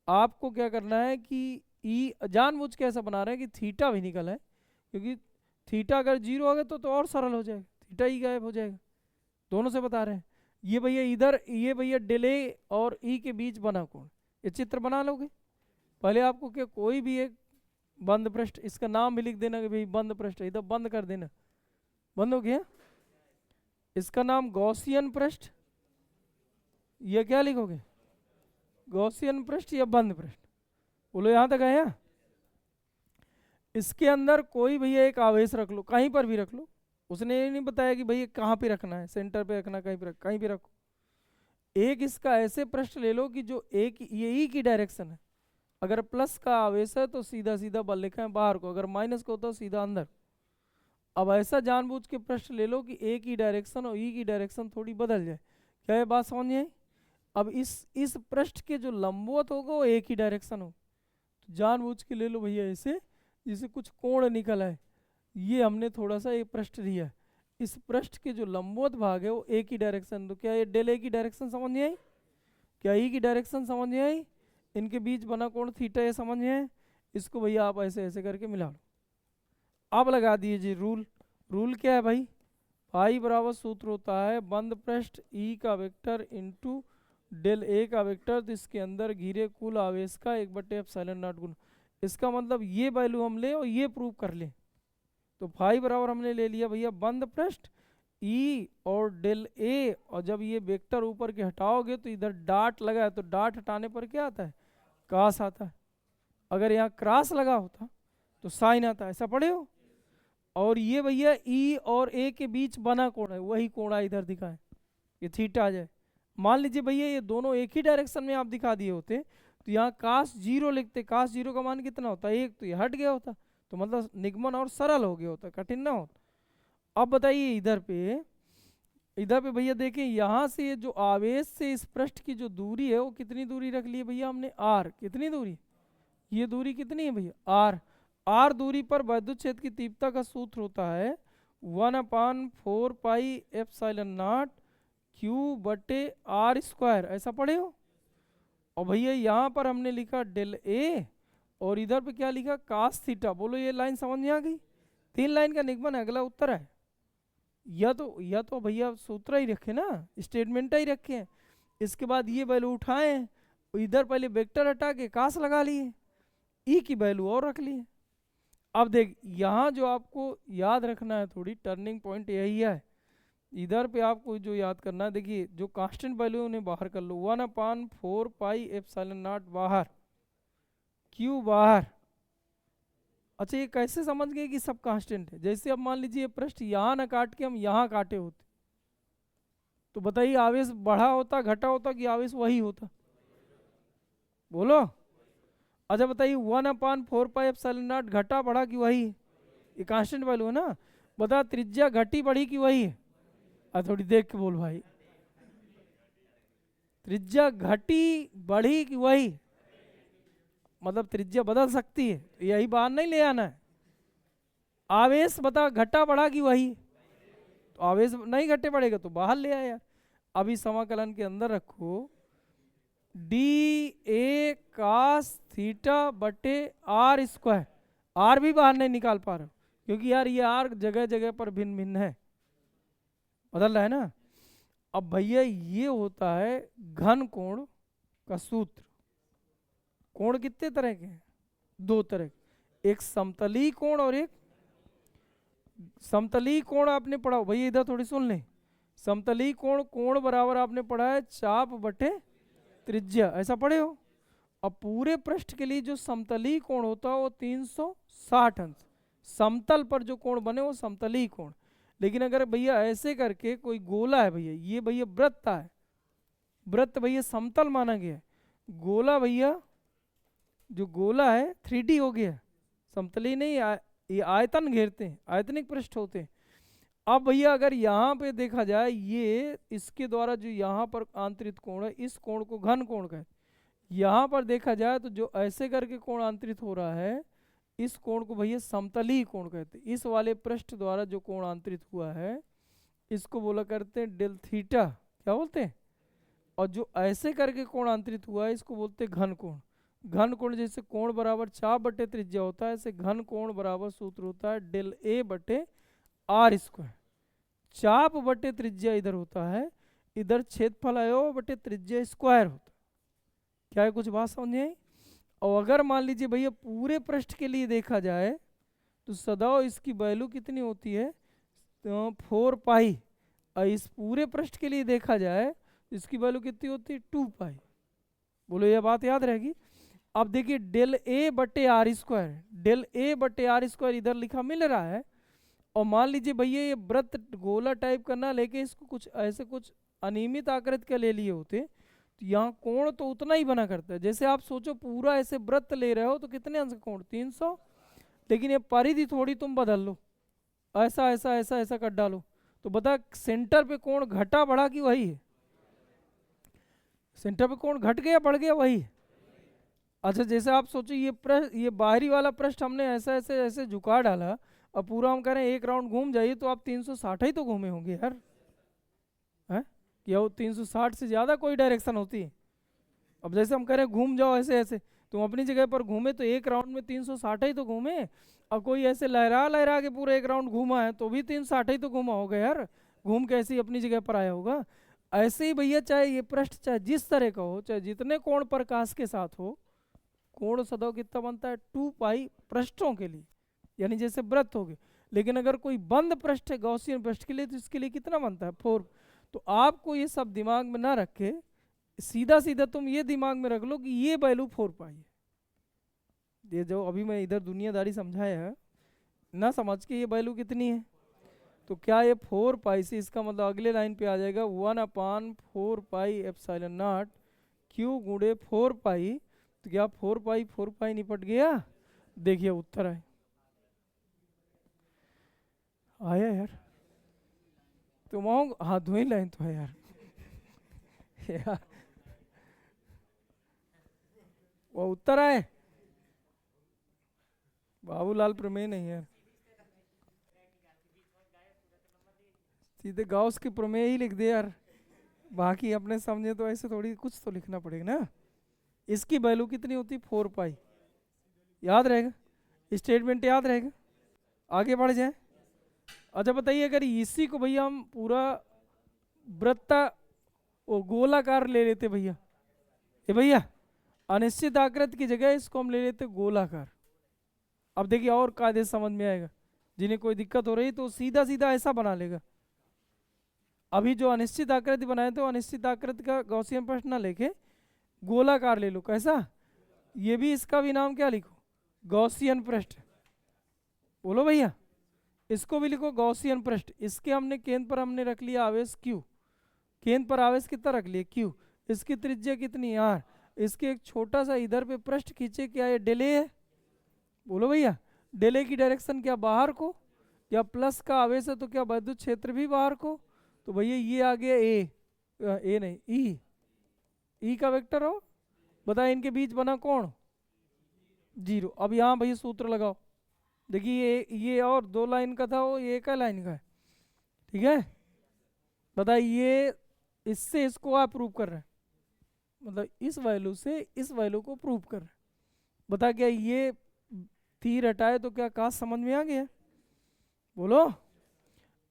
आपको क्या करना है कि ई जानबूझ के ऐसा बना रहे हैं कि थीटा भी निकल है, क्योंकि थीटा अगर जीरो हो गया तो और सरल हो जाएगा, थीटा ही गायब हो जाएगा। दोनों से बता रहे हैं। ये भैया इधर, ये भैया डेल ए और ई के बीच बना कोण, ये चित्र बना लोगे। पहले आपको क्या, कोई भी एक बंद पृष्ठ, इसका नाम भी लिख देना कि भाई बंद पृष्ठ, इधर बंद कर देना, बंद हो गया। इसका नाम गॉसियन पृष्ठ, ये क्या लिखोगे, गॉसियन पृष्ठ या बंद पृष्ठ? बोलो यहां तक आया। इसके अंदर कोई भैया एक आवेश रख लो, कहीं पर भी रख लो, उसने ये नहीं बताया कि भैया कहाँ पे रखना है, सेंटर पे रखना, कहीं पे कहीं भी रखो। एक इसका ऐसे पृष्ठ ले लो कि जो एक ये ई की डायरेक्शन है, अगर प्लस का आवेश है तो सीधा सीधा बल लिखा है बाहर को, अगर माइनस को तो सीधा अंदर। अब ऐसा जानबूझ के पृष्ठ ले लो कि ए की डायरेक्शन और ई की डायरेक्शन थोड़ी बदल जाए। क्या ये बात समझ आई? अब इस पृष्ठ के जो लंबवत होगा वो एक ही डायरेक्शन हो, तो जानबूझ के ले लो भैया ऐसे, जिसे कुछ कोण निकल आए। ये हमने थोड़ा सा एक पृष्ठ लिया, इस पृष्ठ के जो लंबवत भाग है वो एक ही डायरेक्शन, तो क्या ये डेल ए की डायरेक्शन समझ नहीं आई? क्या ई की डायरेक्शन समझ नहीं आई? इनके बीच बना कोण थीटा, ये समझ नहीं आए? इसको भैया आप ऐसे ऐसे करके मिला लो। अब लगा दीजिए रूल। रूल क्या है भाई, फाई बराबर सूत्र होता है बंद पृष्ठ ई का वेक्टर इंटू डेल ए का वेक्टर, तो इसके अंदर घिरे कुल आवेश का 1/ε0 गुना। इसका मतलब ये वैल्यू हम ले और ये प्रूव कर ले। तो फाई बराबर हमने ले लिया भैया बंद पृष्ठ ई और डेल ए, और जब ये वेक्टर ऊपर के हटाओगे तो इधर डाट लगा है, तो डाट हटाने पर क्या आता है, क्रॉस आता है। अगर यहाँ क्रॉस लगा होता तो साइन आता है, ऐसा पढ़े हो। और ये भैया ई और ए के बीच बना कोण है, वही कोण इधर दिखाए, ये थीटा आ जाए। मान लीजिए भैया ये दोनों एक ही डायरेक्शन में आप दिखा दिए होते तो यहाँ कास जीरो लिखते, कास जीरो का मान कितना होता है, एक, तो ये हट गया होता, तो मतलब निगमन और सरल हो गया होता, कठिन ना होता। अब बताइए इधर पे भैया देखिए, यहाँ से ये जो आवेश से इस पृष्ठ की जो दूरी है वो कितनी दूरी रख ली है भैया हमने, आर। कितनी दूरी, ये दूरी कितनी है भैया, आर। आर दूरी पर विद्युत क्षेत्र की तीव्रता का सूत्र होता है 1/4πε0 Q/r², ऐसा पढ़े हो। और भैया यहाँ पर हमने लिखा डेल ए और इधर पे क्या लिखा, कास थीटा। बोलो ये लाइन समझ में आ गई? 3 लाइन का निगमन है, अगला उत्तर है। या तो भैया सूत्र ही रखे ना, स्टेटमेंट ही रखे हैं। इसके बाद ये वैल्यू उठाए, इधर पहले वेक्टर हटा के कास लगा लिए, ई की वैल्यू और रख लिए। अब देख यहाँ जो आपको याद रखना है, थोड़ी टर्निंग पॉइंट यही है। इधर पे आपको जो याद करना है, देखिए जो कांस्टेंट वैल्यू उन्हें बाहर कर लो, 1/4πε0 बाहर, क्यू बाहर। अच्छा ये कैसे समझ गए कि सब कांस्टेंट है? जैसे अब मान लीजिए पृष्ठ यहाँ ना काट के हम यहाँ काटे होते, तो बताइए आवेश बढ़ा होता घटा होता कि आवेश वही होता? बोलो। अच्छा बताइए 1/4πε0 घटा बढ़ा कि वही है? ये कांस्टेंट वैल्यू है ना। बता त्रिज्या घटी बढ़ी कि वही है? थोड़ी देख के बोल भाई, त्रिज्या घटी बढ़ी कि वही? मतलब त्रिज्या बदल सकती है, तो यही बाहर नहीं ले आना है। आवेश बता घटा बढ़ा कि वही? तो आवेश नहीं घटे बढ़ेगा तो बाहर ले आया। अभी समाकलन के अंदर रखो D A cos θ/r²। Are भी बाहर नहीं निकाल पा रहे हो, क्योंकि यार ये आर जगह जगह पर भिन्न भिन्न है। बदल रहा है ना। अब भैया ये होता है घन कोण का सूत्र। कोण कितने तरह के हैं? दो तरह के, एक समतली कोण और एक समतली कोण आपने पढ़ा हो भैया, इधर थोड़ी सुन लें। समतली कोण, कोण बराबर आपने पढ़ा है चाप बटे त्रिज्या, ऐसा पढ़े हो। अब पूरे पृष्ठ के लिए जो समतली कोण होता है वो 360 अंश, समतल पर जो कोण बने वो समतली कोण। लेकिन अगर भैया ऐसे करके कोई गोला है भैया, ये भैया वृत्त है, वृत्त भैया समतल माना गया है, गोला भैया जो गोला है 3D हो गया, समतली नहीं, ये आयतन घेरते हैं, आयतनिक पृष्ठ होते हैं। अब भैया अगर यहाँ पे देखा जाए, ये इसके द्वारा जो यहाँ पर आंतरित कोण है, इस कोण को घन कोण कहते हैं। यहाँ पर देखा जाए तो जो ऐसे करके कोण आंतरित हो रहा है, इस कोण को भैया समतली कोण कहते हैं। इस वाले पृष्ठ द्वारा जो कोण आंतरित हुआ है इसको बोला करते हैं डेल थीटा, क्या बोलते हैं। और जो ऐसे करके कोण आंतरित हुआ है इसको बोलते हैं घन कोण। घन कोण जैसे कोण बराबर चाप बटे त्रिज्या होता है, ऐसे घन कोण बराबर सूत्र होता है डेल ए बटे आर स्क्वायर। चाप बटे त्रिज्या इधर होता है, इधर क्षेत्रफल आयो बटे त्रिज्या स्क्वायर होता है। क्या है, कुछ बात समझ में आई। और अगर मान लीजिए भैया पूरे पृष्ठ के लिए देखा जाए तो सदैव इसकी वैल्यू कितनी होती है, तो 4 पाई। और इस पूरे पृष्ठ के लिए देखा जाए तो इसकी वैल्यू कितनी होती है, 2 पाई। बोलो ये बात याद रहेगी। अब देखिए डेल ए बटे आर स्क्वायर, डेल ए बटे आर स्क्वायर इधर लिखा मिल रहा है। और मान लीजिए भैया ये वृत्त गोला टाइप करना, लेके इसको कुछ ऐसे कुछ अनियमित आकृति के ले लिए होते तो यहाँ कोण तो उतना ही बना करता है। जैसे आप सोचो पूरा ऐसे वृत्त ले रहे हो तो कितने अंश का कोण, 300। लेकिन ये परिधि थोड़ी तुम बदल लो, ऐसा ऐसा ऐसा ऐसा कर डालो, तो बता सेंटर पे कोण घटा बढ़ा कि वही है? सेंटर पे कोण घट गया बढ़ गया, वही है। अच्छा जैसे आप सोचो ये बाहरी वाला पृष्ठ हमने ऐसा ऐसे ऐसे झुका डाला, अब पूरा हम कह रहे हैं एक राउंड घूम जाइए तो आप 360 ही तो घूमे होंगे यार, है या वो 360 से ज़्यादा कोई डायरेक्शन होती है? अब जैसे हम कह रहे हैं घूम जाओ ऐसे ऐसे, तुम अपनी जगह पर घूमे तो एक राउंड में 360 ही तो घूमे। अब कोई ऐसे लहरा लहरा के पूरा एक राउंड घूमा है तो भी 360 ही तो घूमा होगा यार, घूम के ऐसे ही अपनी जगह पर आया होगा। ऐसे ही भैया चाहे ये पृष्ठ चाहे जिस तरह का हो, चाहे जितने कोण प्रकाश के साथ हो, कोण सदैव कितना बनता है, 2 पाई पृष्ठों के लिए, यानी जैसे वृत्त हो गए। लेकिन अगर कोई बंद पृष्ठ है गॉसियन पृष्ठ के लिए तो इसके लिए कितना बनता है, 4। तो आपको ये सब दिमाग में ना रखे, सीधा सीधा तुम ये दिमाग में रख लो कि ये वैल्यू 4 पाई है। ये जो अभी मैं इधर दुनियादारी समझाया है ना, समझ के ये वैल्यू कितनी है, तो क्या ये 4 पाई से इसका मतलब अगले लाइन पे आ जाएगा 1/4 पाई एप्सिलॉन नॉट क्यू गुणे 4 पाई। तो क्या 4 पाई निपट गया? देखिए उत्तर आए, आया यार। तो वहाँ हाथ धोई लाइन तो है यार यार वो उत्तर आए, बाबूलाल प्रमेय नहीं यार, सीधे गॉस की प्रमेय ही लिख दे यार। बाकी अपने समझे तो ऐसे थोड़ी, कुछ तो लिखना पड़ेगा ना। इसकी वैल्यू कितनी होती है, 4 पाई, याद रहेगा, स्टेटमेंट याद रहेगा। आगे बढ़ जाए। अच्छा बताइए अगर इसी को भैया हम पूरा वृत्ता वो गोलाकार ले लेते भैया, ये भैया अनिश्चित आकृति की जगह इसको हम ले लेते गोलाकार। अब देखिए और कायदे समझ में आएगा, जिन्हें कोई दिक्कत हो रही तो सीधा सीधा ऐसा बना लेगा। अभी जो अनिश्चित आकृति बनाए थे अनिश्चित आकृति का गॉसियन पृष्ठ ना लेके गोलाकार ले लो, कैसा? ये भी इसका भी नाम क्या लिखो, गॉसियन पृष्ठ। बोलो भैया, इसको भी लिखो गॉसियन पृष्ठ। इसके हमने केंद्र पर हमने रख लिया आवेश Q, केंद्र पर आवेश कितना रख लिया, Q। इसकी त्रिज्या कितनी, R। इसके एक छोटा सा इधर पे पृष्ठ खींचे, क्या ये डेले है? बोलो भैया, डेले की डायरेक्शन क्या बाहर को, या प्लस का आवेश है तो क्या विद्युत क्षेत्र भी बाहर को? तो भैया ये आ गया ए नहीं ई का वेक्टर हो, बताए इनके बीच बना कौन, 0। अब यहाँ भैया सूत्र लगाओ, देखिए ये और 2 लाइन का था, वो ये एक लाइन का है, ठीक है। बताइए ये इससे इसको आप प्रूव कर रहे हैं, मतलब इस वैल्यू से इस वैल्यू को प्रूव कर रहे हैं। बता क्या ये तीर हटाए तो क्या काश समझ में आ गया? बोलो।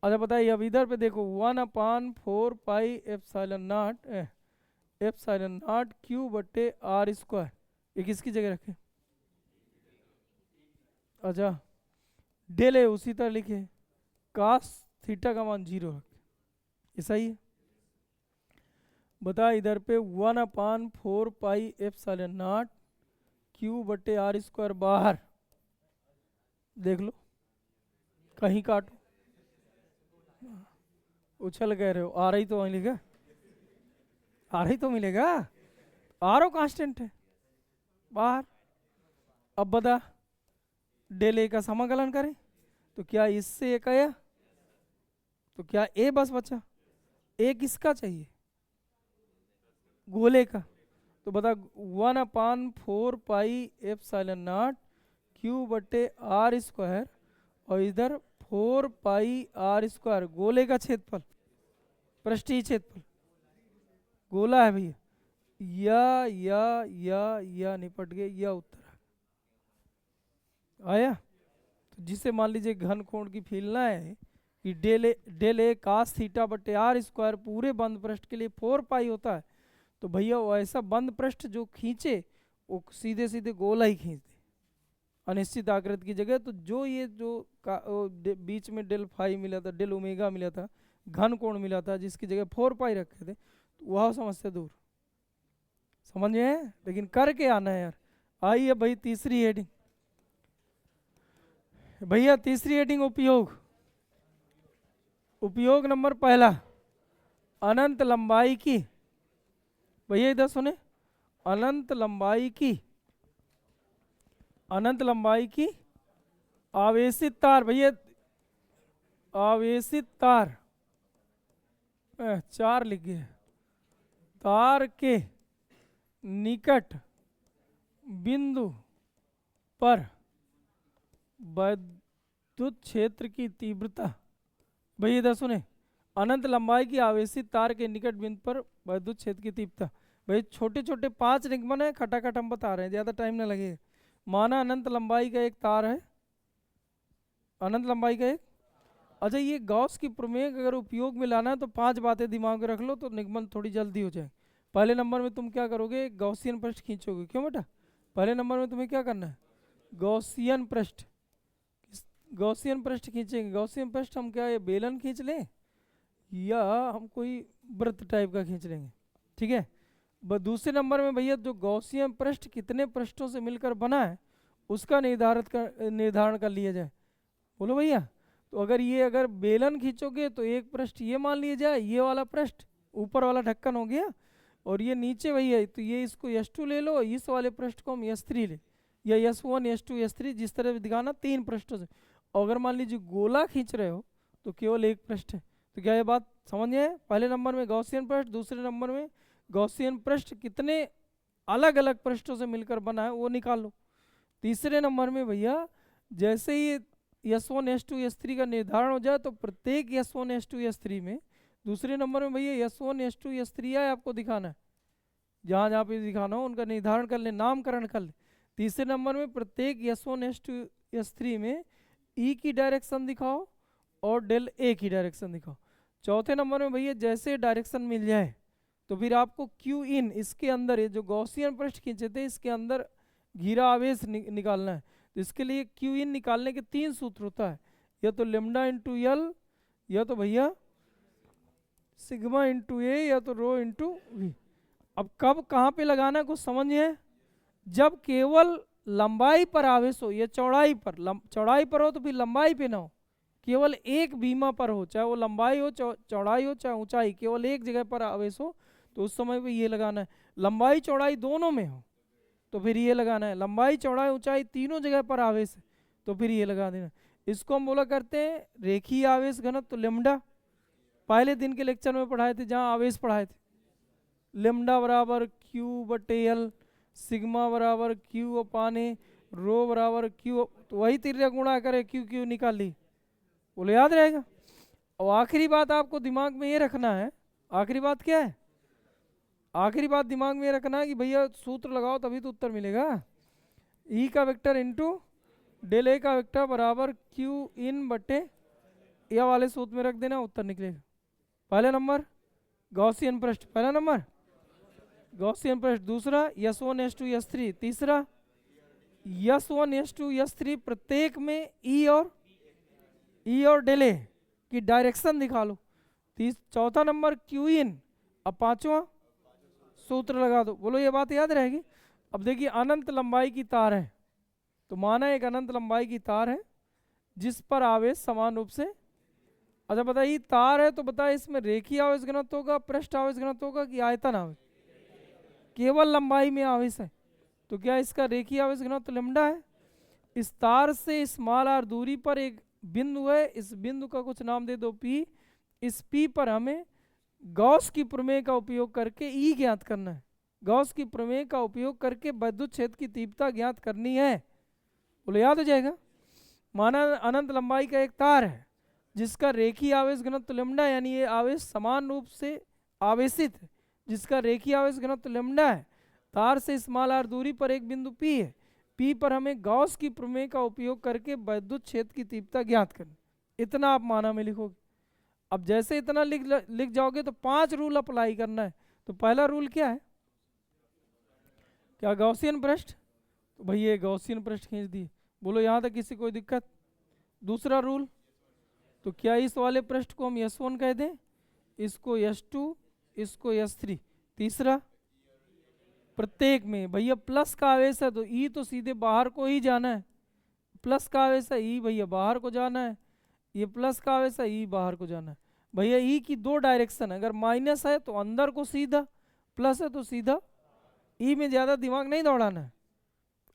अच्छा बताइए, अब इधर पे देखो 1/4 पाई एप्सिलॉन नॉट क्यू बटे आर स्क्वायर, ये किसकी जगह रखे? अच्छा, डेल है उसी तरह लिखे, कास थीटा का मान 0 रखे, ये सही है। बता इधर पे 1/4 पाई एप्सिलॉन नॉट क्यू बटे आर स्क्वायर बाहर देख लो, कहीं काटो, उछल कह रहे हो, आ रही तो वहीं लिखा, आ रही तो मिलेगा, आर ओ कांस्टेंट है बाहर। अब बता, डेल ए का समाकलन करें तो क्या इससे एक आया, तो क्या ए बस बचा, ए किसका चाहिए? गोले का। तो बता 1/4 पाई एप्सिलॉन नॉट क्यू बटे आर स्क्वायर, और इधर 4 पाई आर स्क्वायर, गोले का क्षेत्रफल, पृष्ठीय क्षेत्रफल, गोला है भैया, या निपट गए, या उत्तर आया। तो जिसे मान लीजिए घन कोण की फीलना है कि डेल ए कास थीटा बटे आर स्क्वायर पूरे बंद पृष्ठ के लिए 4 पाई होता है, तो भैया वो ऐसा बंद पृष्ठ जो खींचे वो सीधे सीधे गोला ही खींच दे अनिश्चित आकृति की जगह। तो जो ये जो बीच में डेल फाई मिला था, डेल ओमेगा मिला था, घन कोण मिला था, जिसकी जगह 4 पाई रखे थे, तो वह समस्या दूर, समझ में? लेकिन करके आना है यार। आइए भाई तीसरी हेडिंग, भैया तीसरी हेडिंग उपयोग नंबर पहला, अनंत लंबाई की, भैया इधर सुने, अनंत लंबाई की आवेशित तार, भैया आवेशित तार 4 लिख गए, तार के निकट बिंदु पर विद्युत क्षेत्र की तीव्रता, भैया इधर सुने, अनंत लंबाई की आवेशित तार के निकट बिंदु पर विद्युत क्षेत्र की तीव्रता। भाई छोटे छोटे 5 निगमन है, खटाखट हम बता रहे हैं, ज़्यादा टाइम ना लगे। माना अनंत लंबाई का एक तार है, अनंत लंबाई का एक, अच्छा ये गॉस की प्रमेय अगर उपयोग में लाना है तो 5 बातें दिमाग में रख लो तो निगमन थोड़ी जल्दी हो जाए। पहले नंबर में तुम क्या करोगे, गॉसियन पृष्ठ खींचोगे, क्यों बेटा? पहले नंबर में तुम्हें क्या करना है, गॉसियन पृष्ठ, गॉसियन पृष्ठ खींचेंगे। गॉसियन पृष्ठ हम क्या ये बेलन खींच लें या हम कोई वृत्त टाइप का खींच लेंगे, ठीक है। दूसरे नंबर में भैया जो गॉसियन पृष्ठ कितने पृष्ठों से मिलकर बना है उसका निर्धारण कर लिया जाए, बोलो भैया। तो अगर बेलन खींचोगे तो एक पृष्ठ ये मान लिया जाए, ये वाला पृष्ठ ऊपर वाला ढक्कन हो गया, और ये नीचे भैया तो ये इसको S2 ले लो, इस वाले पृष्ठ को हम S3 ले, या S1 S2 S3 जिस तरह भी दिखाना, 3 पृष्ठों से। और अगर मान लीजिए गोला खींच रहे हो तो केवल एक पृष्ठ है। तो क्या ये बात समझ में है? पहले नंबर में गॉसियन पृष्ठ, दूसरे नंबर में गॉसियन पृष्ठ कितने अलग अलग पृष्ठों से मिलकर बना है वो निकाल लो। तीसरे नंबर में भैया जैसे ही S1 S2 S3 का निर्धारण हो जाए तो प्रत्येक S1 S2 S3 में, दूसरे नंबर में भैया S1 S2 S3 है आपको दिखाना है, जहाँ जहाँ पे दिखाना हो उनका निर्धारण कर ले, नामकरण कर ले। तीसरे नंबर में प्रत्येक S1 S2 S3 में E की डायरेक्शन दिखाओ और डेल ए की डायरेक्शन दिखाओ। चौथे नंबर में भैया जैसे डायरेक्शन मिल जाए तो फिर आपको क्यू इन, इसके अंदर ये जो गॉसियन पृष्ठ खींचे थे इसके अंदर घिरा आवेश निकालना है। तो इसके लिए क्यू इन निकालने के 3 सूत्र होता है, या तो लेमडा इंटू एल, या तो भैया सिग्मा इंटू ए, या तो रो इंटू वी। अब कब कहाँ पे लगाना है कुछ समझिए, जब केवल लंबाई पर आवेश हो या चौड़ाई पर, चौड़ाई पर हो तो फिर लंबाई पे ना हो, केवल एक बीमा पर हो, चाहे वो लंबाई हो चौड़ाई हो चाहे ऊंचाई, केवल एक जगह पर आवेश हो तो उस समय पे ये लगाना है। लंबाई चौड़ाई दोनों में हो तो फिर ये लगाना है, लंबाई चौड़ाई ऊंचाई तीनों जगह पर आवेश है तो फिर ये लगा देना। इसको हम बोला करते हैं रेखीय आवेश घनत्व, तो लेमडा पहले दिन के लेक्चर में पढ़ाए थे जहाँ आवेश पढ़ाए थे, लेमडा बराबर क्यू बटे एल, सिग्मा बराबर क्यू अपान ए, रो बराबर क्यू, तो वही तिर्यक गुणा करे क्यू क्यू निकाल ली, बोलो याद रहेगा। और आखिरी बात आपको दिमाग में ये रखना है, आखिरी बात क्या है, आखिरी बात दिमाग में रखना है कि भैया सूत्र लगाओ तभी तो उत्तर मिलेगा। ई का वेक्टर इंटू डेल ए का वेक्टर बराबर क्यू इन बटे या वाले सूत्र में रख देना, उत्तर निकलेगा। पहले नंबर गॉसियन पृष्ठ, पहला नंबर गॉसियन पृष्ठ। दूसरा S1 S2 S3। तीसरा S1 S2 S3 प्रत्येक में ई और डिले की डायरेक्शन दिखा लो। चौथा नंबर क्यू इन। अब पांचवा सूत्र लगा दो। बोलो ये बात याद रहेगी। अब देखिए अनंत लंबाई की तार है, तो माना एक अनंत लंबाई की तार है जिस पर आवेश समान रूप से, अच्छा बताइए तार है तो बताइए इसमें रेखीय आवेश घनत्व होगा, पृष्ठ आवेश घनत्व होगा कि आयतन आवेश? केवल लंबाई में आवेश है, तो क्या इसका रेखीय आवेश घनत्व लैम्डा है। इस तार से स्मॉल आर दूरी पर एक बिंदु है, इस बिंदु का कुछ नाम दे दो P। इस P पर हमें गॉस की प्रमेय का उपयोग करके E ज्ञात करना है। गॉस की प्रमेय का उपयोग करके विद्युत क्षेत्र की तीव्रता ज्ञात करनी है। बोलो याद हो जाएगा। माना अनंत लंबाई का एक तार है जिसका रेखीय आवेश घनत्व लैम्डा, यानी ये आवेश समान रूप से आवेशित है, जिसका रेखीय आवेश घनत्व लैम्डा है। तार से स्मॉल आर दूरी पर एक बिंदु P है। P पर हमें गॉस की प्रमेय का उपयोग करके विद्युत क्षेत्र की तीव्रता ज्ञात करनी। इतना आप माना में लिखोगे। अब जैसे इतना लिख जाओगे तो 5 रूल अप्लाई करना है। तो पहला रूल क्या है, क्या गॉसियन पृष्ठ, तो भैया गॉसियन पृष्ठ खींच दिए। बोलो यहाँ तक किसी कोई दिक्कत। दूसरा रूल, तो क्या इस वाले पृष्ठ को हम S1 कह दें, इसको S2, इसको S3। तीसरा प्रत्येक में भैया प्लस का आवेश है तो E तो सीधे बाहर को ही जाना है, प्लस का आवेश है E भैया बाहर को जाना है, ये प्लस का आवेश है E बाहर को जाना है। भैया E की 2 डायरेक्शन है, अगर माइनस है तो अंदर को सीधा, प्लस है तो सीधा। E में ज़्यादा दिमाग नहीं दौड़ाना है,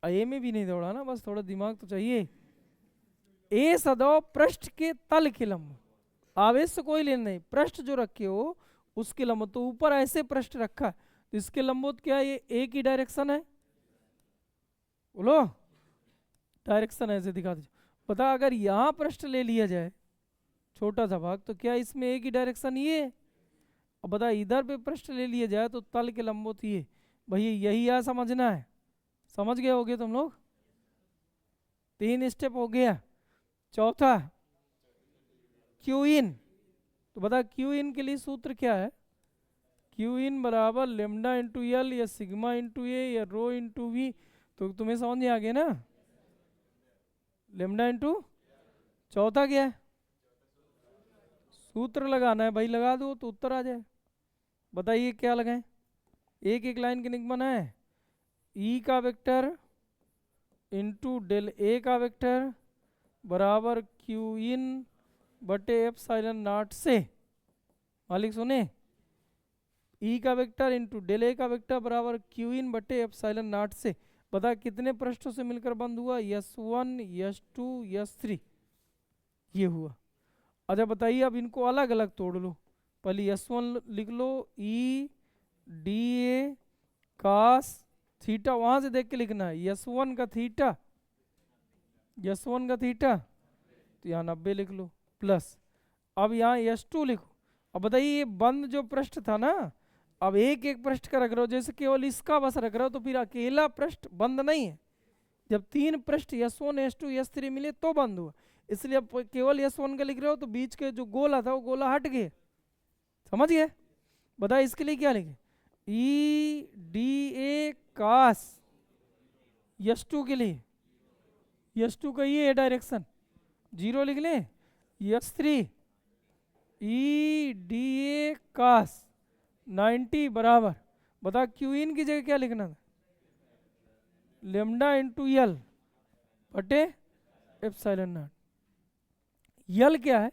A में भी नहीं दौड़ाना, बस थोड़ा दिमाग तो चाहिए। ए सदैव पृष्ठ के तल के लंब, आवेश से कोई लेना नहीं, पृष्ठ जो रखे हो उसके लंब। तो ऊपर ऐसे पृष्ठ रखा है तो इसके लंबोत क्या है, ये ए की डायरेक्शन है। बोलो डायरेक्शन ऐसे दिखा दीजिए। पता अगर यहाँ पृष्ठ ले लिया जाए छोटा सा भाग, तो क्या इसमें ए की डायरेक्शन ये। अब बता इधर पे पृष्ठ ले लिया जाए तो तल के लंबोत ये। भैया यही यहाँ समझना है, समझ गए होगे तुम लोग। 3 स्टेप हो गया। चौथा क्यू इन, तो बता क्यू इन के लिए सूत्र क्या है। क्यू इन बराबर लेमडा इंटू एल या सिग्मा इंटू ए या रो इंटू वी। तो तुम्हें समझ में आ गया ना, लेमडा इंटू। चौथा क्या है, सूत्र लगाना है भाई, लगा दो तो उत्तर आ जाए। बताइए क्या लगाएं, एक एक लाइन के निगमन है। ई का वेक्टर इंटू डेल ए का वेक्टर बराबर क्यू इन बटे एप्सिलॉन नॉट से। मालिक सुने, ई का वेक्टर इंटू डेल ए का वेक्टर बराबर क्यू इन बटे एप्सिलॉन नॉट से। बता कितने पृष्ठों से मिलकर बंद हुआ, S1 S2 S3 ये हुआ। अच्छा बताइए अब इनको अलग अलग तोड़ लो। पहले S1 लिख लो, E D A cos theta, वहां से देख के लिखना है। S1 का थीटा, S1 का थीटा तो यहाँ 90 लिख लो प्लस। अब यहाँ S2 लिखो। अब बताइए ये बंद जो पृष्ठ था ना, अब एक एक पृष्ठ का रख रहे हो, जैसे केवल इसका बस रख रहे हो तो फिर अकेला पृष्ठ बंद नहीं है। जब 3 पृष्ठ S1 S2 S3 मिले तो बंद हुआ, इसलिए अब केवल S1 का लिख रहे हो तो बीच के जो गोला था वो गोला हट गए। समझ गए। बताइए इसके लिए क्या लिखे, E D A cos. S2 के लिए, S2 का ये डायरेक्शन 0 लिख ले। S3 ई डी ए कास 90 बराबर, बता क्यू इन की जगह क्या लिखना था, लेमडा इंटू यल बटे एप्सिलॉन नॉट। यल क्या है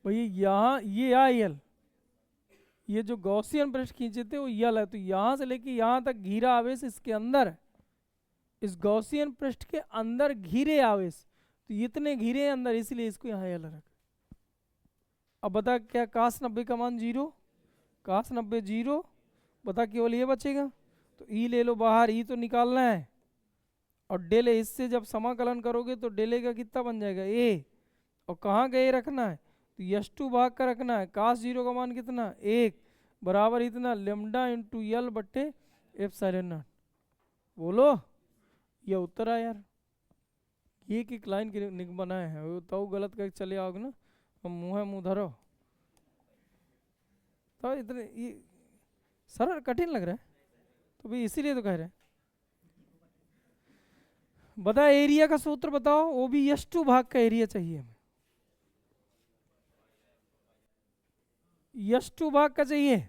भाई, यहाँ ये यल, ये जो गॉसियन पृष्ठ खींचे थे वो यल है, तो यहाँ से लेके यहाँ तक घिरा आवेश इसके अंदर है, इस गॉसियन पृष्ठ के अंदर घिरे आवेश, तो इतने घिरे अंदर, इसलिए इसको यहाँ यल रखा। अब बता क्या कास 90 का मान 0, कास 90 0, बता केवल ये बचेगा तो ई ले लो बाहर, ई तो निकालना है। और डेले इससे जब समाकलन करोगे तो डेले का कितना बन जाएगा ए, और कहाँ गए रखना है तो S2 भाग का रखना है। कास 0 का मान कितना 1 बराबर इतना लेमडा इंटू यल बट्टे एप्सिलॉन नॉट। बोलो ये उत्तर आया यार। एक एक लाइन के निगम बनाए हैं, वो तो गलत करके चले आओगे ना मुंह धरो। तो इतने ये सरल कठिन लग रहा है, तो भाई इसीलिए तो कह रहे हैं। बता एरिया का सूत्र बताओ, वो भी S2 भाग का एरिया चाहिए हमें। S2 भाग का चाहिए,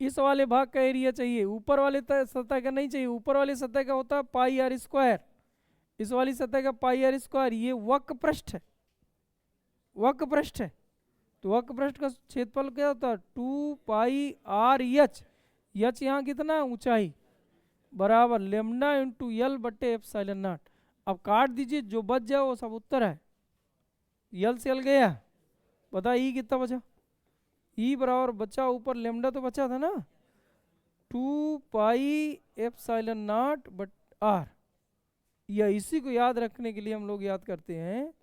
इस वाले भाग का एरिया चाहिए, ऊपर वाले सतह का नहीं चाहिए। ऊपर वाली सतह का होता है पाई आर स्क्वायर, इस वाली सतह का पाई आर स्क्वायर। ये वक्र पृष्ठ है, वक्र पृष्ठ है, तो वक्र पृष्ठ का क्षेत्रफल क्या होता है 2 पाई आर एच। एच यहाँ कितना ऊंचाई बराबर लेमडा इंटू यल बट्टे एप्सिलॉन नॉट। अब काट दीजिए, जो बच जाए वो सब उत्तर है। यल से यल गया, बता ई कितना बचा, ई बराबर बचा ऊपर लेमडा तो बचा था ना 2 पाई एप्सिलॉन नॉट बट आर। या इसी को याद रखने के लिए हम लोग याद करते हैं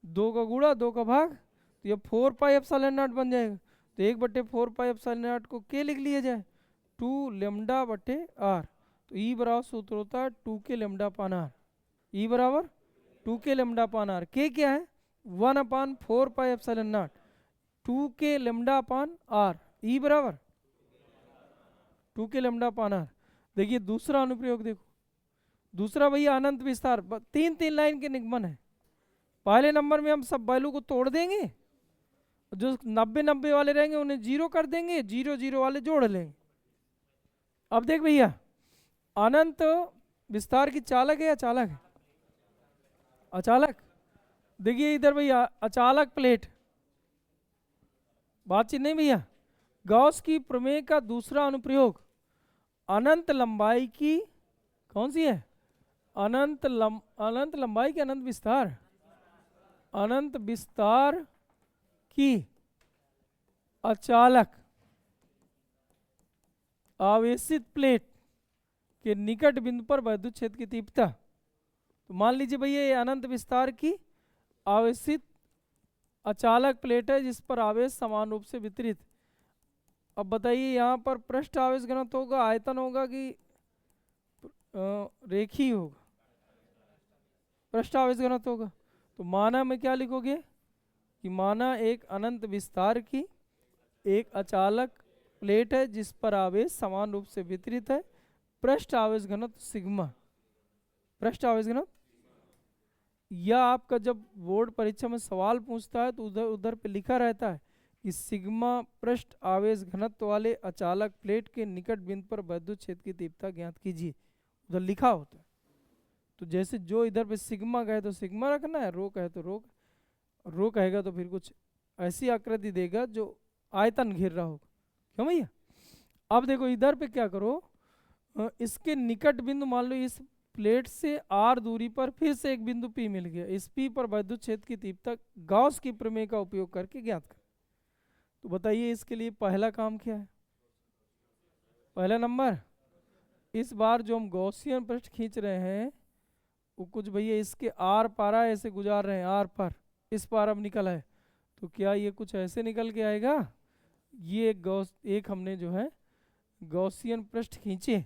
2 का गुणा 2 का भाग, तो ये 4 पाई एप्सिलॉन नॉट बन जाएगा। तो 1/4 पाई एप्सिलॉन नॉट को के लिख लिया जाए 2 लेमडा बटे आर। तो ई बराबर सूत्र होता है 2 के लेमडा पान आर। ई बराबर 2 के लेमडा पान आर। के क्या है 1/4 पाई एप्सिलॉन नॉट 2 के लेमडा पान आर। ई बराबर 2 के लेमडा पान आर। देखिए दूसरा अनुप्रयोग देखो, दूसरा भैया अनंत विस्तार। 3 लाइन के निगमन है। पहले नंबर में हम सब वैल्यू को तोड़ देंगे, जो 90 वाले रहेंगे उन्हें 0 कर देंगे, 0 वाले जोड़ लेंगे। अब देख भैया अनंत विस्तार की चालक है या चालक है, अचालक। देखिए इधर भैया अचालक प्लेट, बातचीत नहीं भैया। गॉस की प्रमेय का दूसरा अनुप्रयोग अनंत लंबाई की, कौन सी है अनंत लंबाई की अनंत विस्तार, अनंत विस्तार की अचालक आवेशित प्लेट के निकट बिंदु पर वैद्युत क्षेत्र की तीव्रता। तो मान लीजिए भैया ये अनंत विस्तार की आवेशित अचालक प्लेट है जिस पर आवेश समान रूप से वितरित। अब बताइए यहाँ पर पृष्ठ आवेश घनत्व होगा, आयतन होगा कि रेखीय होगा, पृष्ठ आवेश घनत्व होगा। तो माना में क्या लिखोगे कि माना एक अनंत विस्तार की एक अचालक प्लेट है जिस पर आवेश समान रूप से वितरित है, पृष्ठ आवेश घनत्व सिग्मा, पृष्ठ आवेश घनत्व। या आपका जब बोर्ड परीक्षा में सवाल पूछता है तो उधर उधर पे लिखा रहता है कि सिग्मा पृष्ठ आवेश घनत्व वाले अचालक प्लेट के निकट बिंदु पर वैद्युत क्षेत्र की तीव्रता ज्ञात कीजिए, उधर लिखा होता है। तो जैसे जो इधर पे सिग्मा कहे तो सिग्मा रखना है, रो कहे तो रो कहेगा तो फिर कुछ ऐसी आकृति देगा जो आयतन घेर रहा होगा। क्यों भैया। अब देखो इधर पे क्या करो, इसके निकट बिंदु मान लो इस प्लेट से आर दूरी पर फिर से एक बिंदु P मिल गया, इस P पर वैद्युत क्षेत्र की तीव्रता गॉस की प्रमेय का उपयोग करके ज्ञात कर। तो बताइए इसके लिए पहला काम क्या है, पहला नंबर इस बार जो हम गॉसियन पृष्ठ खींच रहे हैं वो कुछ भैया इसके आर पारा ऐसे गुजार रहे हैं, आर पर इस पार अब निकल है, तो क्या ये कुछ ऐसे निकल के आएगा। ये एक हमने जो है गॉसियन पृष्ठ खींचे,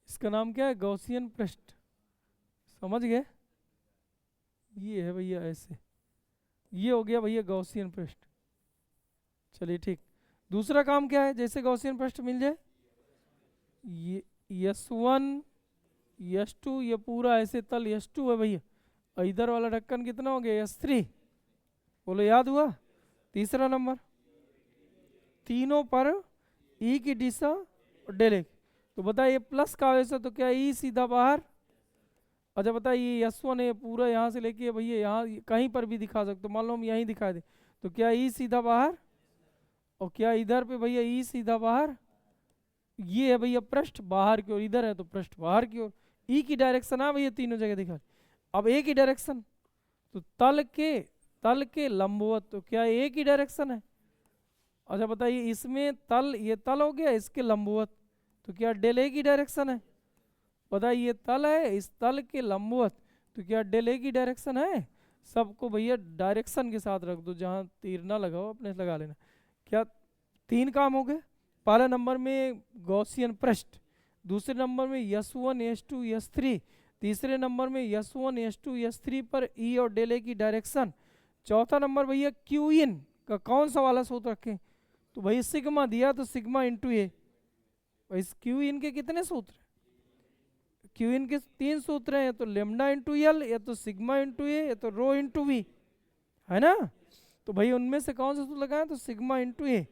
इसका नाम क्या है गॉसियन पृष्ठ, समझ गए। ये है भैया ऐसे, ये हो गया भैया गॉसियन पृष्ठ। चलिए ठीक, दूसरा काम क्या है, जैसे गॉसियन पृष्ठ मिल जाए ये S1 S2, ये पूरा ऐसे तल S2 है भैया, इधर वाला ढक्कन कितना हो गया S3, बोलो याद हुआ। तीसरा नंबर तीनों पर E की दिशा और डेल। तो बताइए प्लस का आवेश है तो क्या E सीधा बाहर। अच्छा बताइए S1 है पूरा यहाँ से लेके भैया यहाँ कहीं पर भी दिखा सकते हो, मान लो हम यहीं दिखा दे तो क्या E सीधा बाहर, और क्या इधर पे भैया E सीधा बाहर। ये है भैया पृष्ठ बाहर की ओर, इधर है तो पृष्ठ बाहर की ओर। E की डायरेक्शन है भैया तीनों जगह दिखा। अब A की डायरेक्शन तो तल के लंबवत, तो क्या A की डायरेक्शन है। अच्छा बताइए इसमें तल, ये तल हो गया, इसके लंबवत तो क्या डेल A की डायरेक्शन है। बताइए ये तल है, इस तल के लंबवत तो क्या डेल A की डायरेक्शन है। सबको भैया डायरेक्शन के साथ रख दो, जहाँ तीर ना लगाओ अपने लगा लेना। क्या 3 काम हो गए, पहले नंबर में गॉसियन पृष्ठ, दूसरे नंबर में S1 S2 S3, तीसरे नंबर में S1 S2 S3 पर E और डेल A की डायरेक्शन, चौथा नंबर भैया क्यू इन का कौन सा वाला सूत्र रखें, तो भाई सिग्मा दिया तो सिग्मा इंटू ए। इस क्यू इन के कितने सूत्र, क्यू इन के 3 सूत्र हैं, या तो लेमडा इंटू एल, या तो सिग्मा इंटू ए, या तो रो इंटू वी, है ना। तो भाई उनमें से कौन सा सूत्र लगाएं, तो सिग्मा इंटू ए।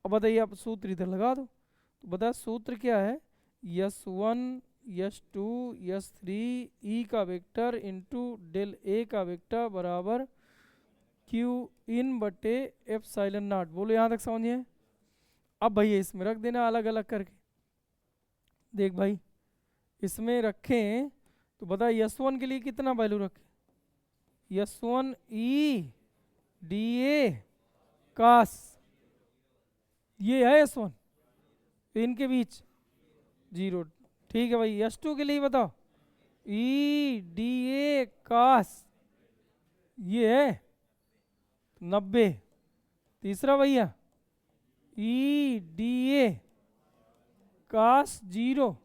अब बताइए आप सूत्र इधर लगा दो, तो बताया सूत्र क्या है, S1 S2 S3 ई का वेक्टर इंटू डेल ए का वेक्टर बराबर क्यू इन बटे एप्सिलॉन नॉट। बोलो यहाँ तक समझिए। अब भैया इसमें रख देना अलग अलग करके। देख भाई इसमें रखें तो बता S1 के लिए कितना वैल्यू रखें, S1 ई डी ए कास, ये है S1, तो इनके बीच 0। ठीक है भाई S2 के लिए बताओ, ई डी ए कास, ये है 90। तीसरा भैया ई डी ए कास 0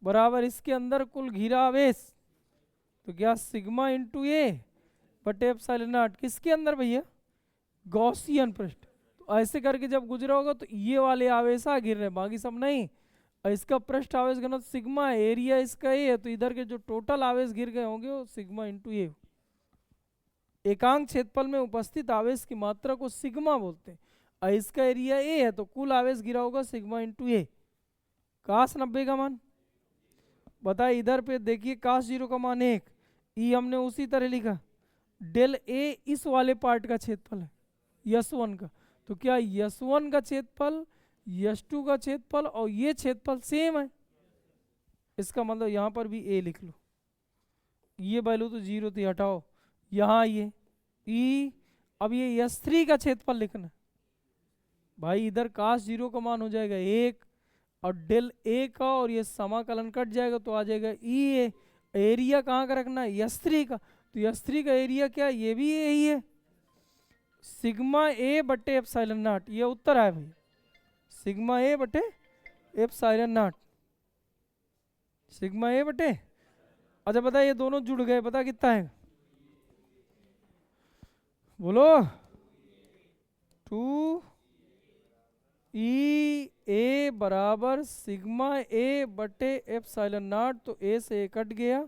बराबर इसके अंदर कुल घिरा आवेश, तो क्या सिग्मा इंटू ए बटे एप्सिलॉन नॉट, किसके अंदर भैया, गॉसियन पृष्ठ। तो ऐसे करके जब गुजरा होगा तो ये वाले आवेश गिर रहे हैं, बाकी सब नहीं। और इसका पृष्ठ आवेश घनत्व सिग्मा, एरिया इसका ए है, तो इधर के जो टोटल आवेश गिर गए होंगे वो सिग्मा इंटू ए। एकांक क्षेत्रफल में उपस्थित आवेश की मात्रा को सिग्मा बोलते हैं, और इसका एरिया ए है, तो कुल आवेश गिरा होगा सिग्मा इंटू ए। काश 90 का मान बताए, इधर पे देखिए काश 0 का मान 1, ई हमने उसी तरह लिखा। डेल ए इस वाले पार्ट का क्षेत्रफल है S1 का, तो क्या S1 का क्षेत्रफल S2 का क्षेत्रफल और ये क्षेत्रफल सेम है, इसका मतलब यहाँ पर भी ए लिख लो। ये वैल्यू तो 0 थी, हटाओ, यहाँ ये ई। अब ये S3 का क्षेत्रफल लिखना भाई, इधर काश 0 का मान हो जाएगा 1, और डेल ए का और ये समाकलन कट जाएगा तो आ जाएगा ई ए। एरिया कहाँ का रखना है, S3 का, तो S3 का एरिया क्या है, ये भी यही है, सिग्मा ए बटे एप्सिलॉन नॉट। ये उत्तर है भाई, सिग्मा ए बटे एप्सिलॉन नॉट, सिग्मा ए बटे। अच्छा बता ये दोनों जुड़ गए, बता कितना है, बोलो 2 ई ए बराबर सिग्मा ए बटे एप्सिलॉन नॉट, तो ए से ए कट गया,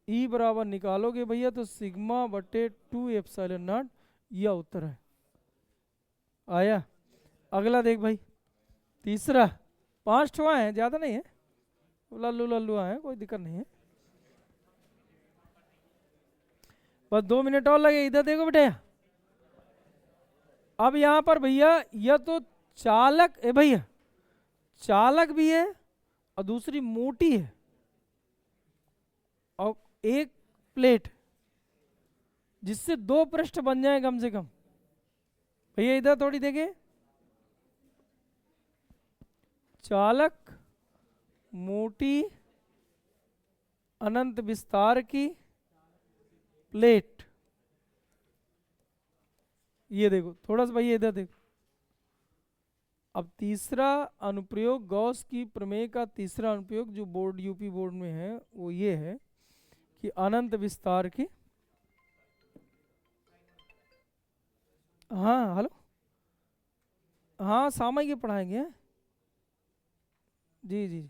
ई बराबर निकालोगे भैया तो सिग्मा बटे 2 एप्सिलॉन नॉट, यह उत्तर है। आया। अगला देख भाई, तीसरा, 5 ठो आए हैं, ज़्यादा नहीं है, लल्लू लल्लू आए हैं, कोई दिक्कत नहीं है, बस 2 मिनट और लगे। इधर देखो बेटे, अब यहाँ पर भैया यह तो चालक है भैया, चालक भी है और दूसरी मोटी है, और एक प्लेट जिससे 2 पृष्ठ बन जाए कम से कम। भैया इधर थोड़ी देखे, चालक, मोटी, अनंत विस्तार की प्लेट, ये देखो थोड़ा सा भैया इधर देखो। अब तीसरा अनुप्रयोग, गॉस की प्रमेय का तीसरा अनुप्रयोग जो बोर्ड यूपी बोर्ड में है वो ये है कि अनंत विस्तार की, हाँ हेलो, हाँ सामयिक ये पढ़ाएंगे जी जी।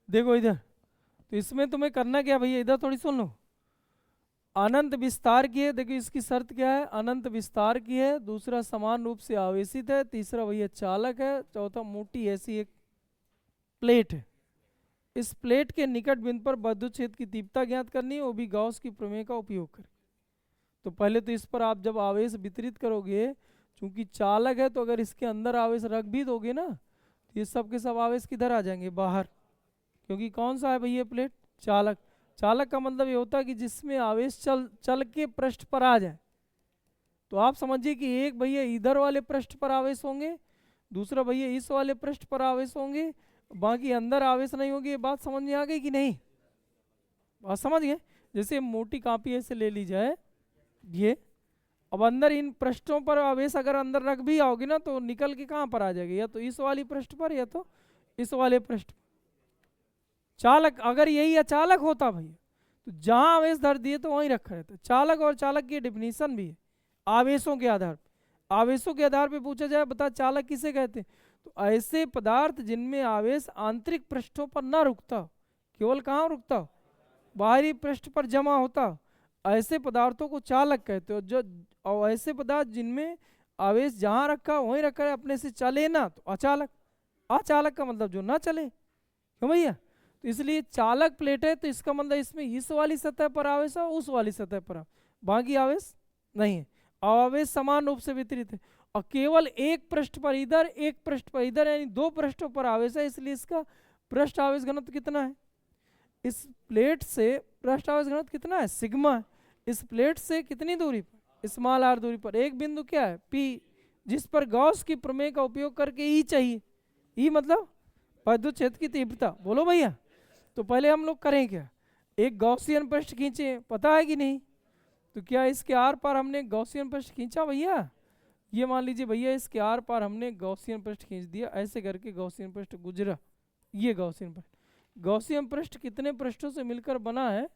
देखो इधर, तो इसमें तुम्हें करना क्या भैया, इधर थोड़ी सुन लो। अनंत विस्तार की है, देखो इसकी शर्त क्या है, अनंत विस्तार की है, दूसरा समान रूप से आवेशित है, तीसरा भैया चालक है, चौथा मोटी ऐसी एक प्लेट है। इस प्लेट के निकट बिंदु पर विद्युत क्षेत्र की तीव्रता ज्ञात करनी है, वो भी गॉस की प्रमेय का उपयोग करके। तो पहले तो इस पर आप जब आवेश वितरित करोगे, चूंकि चालक है तो अगर इसके अंदर आवेश रख भी दोगे ना, तो ये सब के सब आवेश किधर आ जाएंगे, बाहर, क्योंकि कौन सा है भैया प्लेट, चालक। चालक का मतलब ये होता है कि जिसमें आवेश चल के पृष्ठ पर आ जाए। तो आप समझिए कि एक भैया इधर वाले पृष्ठ पर आवेश होंगे, दूसरा भैया इस वाले पृष्ठ पर आवेश होंगे, बाकी अंदर आवेश नहीं होगी। ये बात समझ में आ गई कि नहीं, बात समझ गए। जैसे मोटी कॉपी ऐसे ले ली जाए ये, अब अंदर इन पृष्ठों पर आवेश अगर अंदर रख भी आओगे ना तो निकल के कहाँ पर आ जाएगी, या तो इस वाली पृष्ठ पर या तो इस वाले पृष्ठ पर। चालक अगर यही अचालक होता भैया, तो जहां आवेश धर दिए तो वहीं रखा रहता है। चालक और चालक की डिफिनीशन भी है आवेशों के आधार पर। आवेशों के आधार पे पूछा जाए बता चालक किसे कहते हैं, तो ऐसे पदार्थ जिनमें आवेश आंतरिक पृष्ठों पर ना रुकता, केवल कहाँ रुकता, बाहरी पृष्ठ पर जमा होता, ऐसे पदार्थों को चालक कहते हो। जो और ऐसे पदार्थ जिनमें आवेश जहां रखा वहीं रखा है, अपने से चले ना, तो अचालक। अचालक का मतलब जो ना चले, क्यों भैया। तो इसलिए चालक प्लेट है, तो इसका मतलब इसमें इस वाली सतह पर आवेश है, उस वाली सतह पर बाकी आवेश नहीं है। आवेश समान रूप से वितरित है और केवल एक पृष्ठ पर इधर, एक पृष्ठ पर इधर, यानी दो पृष्ठों पर आवेश है, इसलिए इसका पृष्ठ आवेश घनत्व कितना है, इस प्लेट से पृष्ठ आवेश घनत्व कितना है, सिग्मा है। इस प्लेट से कितनी दूरी पर, स्मॉल आर दूरी पर एक बिंदु क्या है, पी, जिस पर गॉस की प्रमेय का उपयोग करके ई चाहिए। ई मतलब विद्युत क्षेत्र की तीव्रता। बोलो भैया। तो पहले हम लोग करें क्या, एक गॉसियन पृष्ठ खींचे, पता है कि नहीं, तो क्या इसके आर पार हमने गॉसियन पृष्ठ खींचा भैया, ये मान लीजिए भैया इसके आर पार हमने गॉसियन पृष्ठ खींच दिया, ऐसे करके गॉसियन पृष्ठ गुजरा, ये गॉसियन पृष्ठ। गॉसियन पृष्ठ कितने पृष्ठों से मिलकर बना है,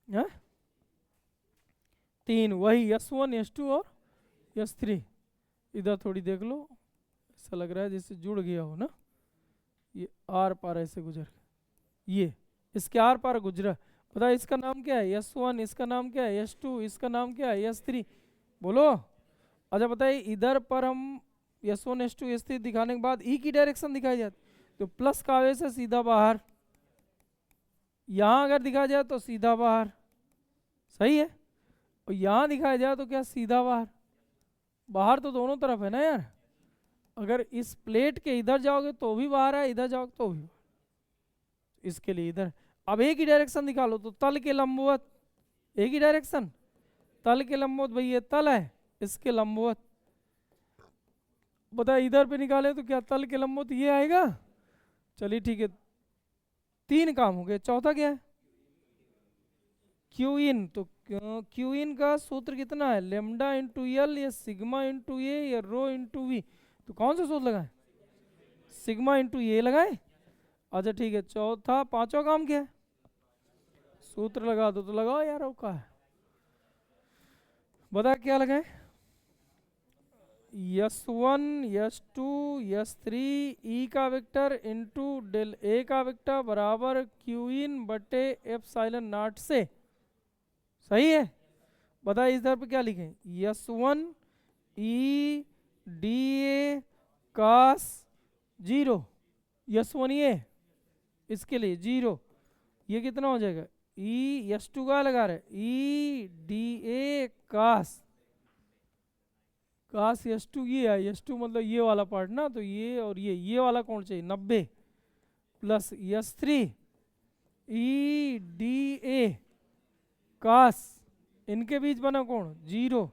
हा? 3, वही S1 S2 और S3। इधर थोड़ी देख लो, ऐसा लग रहा है जैसे जुड़ गया हो ना, ये आर पार ऐसे गुजर, ये इसके आर पार गुजरा। पता है इसका नाम क्या है, S1, इसका नाम क्या है S2, इसका नाम क्या है S3। बोलो। अच्छा बताइए, इधर पर हम S1 S2 S3 दिखाने के बाद ई की डायरेक्शन दिखाई जाती, तो प्लस का आवेश है सीधा बाहर, यहाँ अगर दिखाया जाए तो सीधा बाहर, सही है। और यहाँ दिखाया जाए तो क्या सीधा बाहर, बाहर तो दोनों तरफ है ना यार। अगर इस प्लेट के इधर जाओगे तो भी बाहर है, इधर जाओगे तो भी बाहर, इसके लिए इधर। अब एक ही डायरेक्शन दिखा लो, तो तल के लंबवत, एक ही डायरेक्शन, तल के लंबवत, भाई ये तल है, इसके लंबवत। बताए इधर पे निकाले तो क्या तल के लंबवत ये आएगा। चलिए ठीक है, 3 काम हो गए, चौथा क्या है, क्यू इन। तो क्यू इन का सूत्र कितना है, लेमडा इंटू एल, या सिग्मा इंटू ए, या रो इंटू वी। तो कौन सा सूत्र लगाए, सिग्मा इंटू ए लगाए। अच्छा ठीक है, चौथा, पांचवा काम क्या है, सूत्र लगा दो, तो लगाओ यार, का है बता क्या लगाए, S1 S2 S3 ई का वेक्टर इंटू डेल ए का वेक्टर बराबर क्यू इन बटे एप्सिलॉन नॉट से, सही है। बताइए इधर पे क्या लिखें, S1 E D A cos 0, S1 ये इसके लिए 0, ये कितना हो जाएगा, ई S2 का लगा रहे, E D A cos, cos S2 ये है, S2 मतलब ये वाला पार्ट ना, तो ये और ये वाला कौन चाहिए, 90 plus S3 E D A कास, इनके बीच बना कौन 0,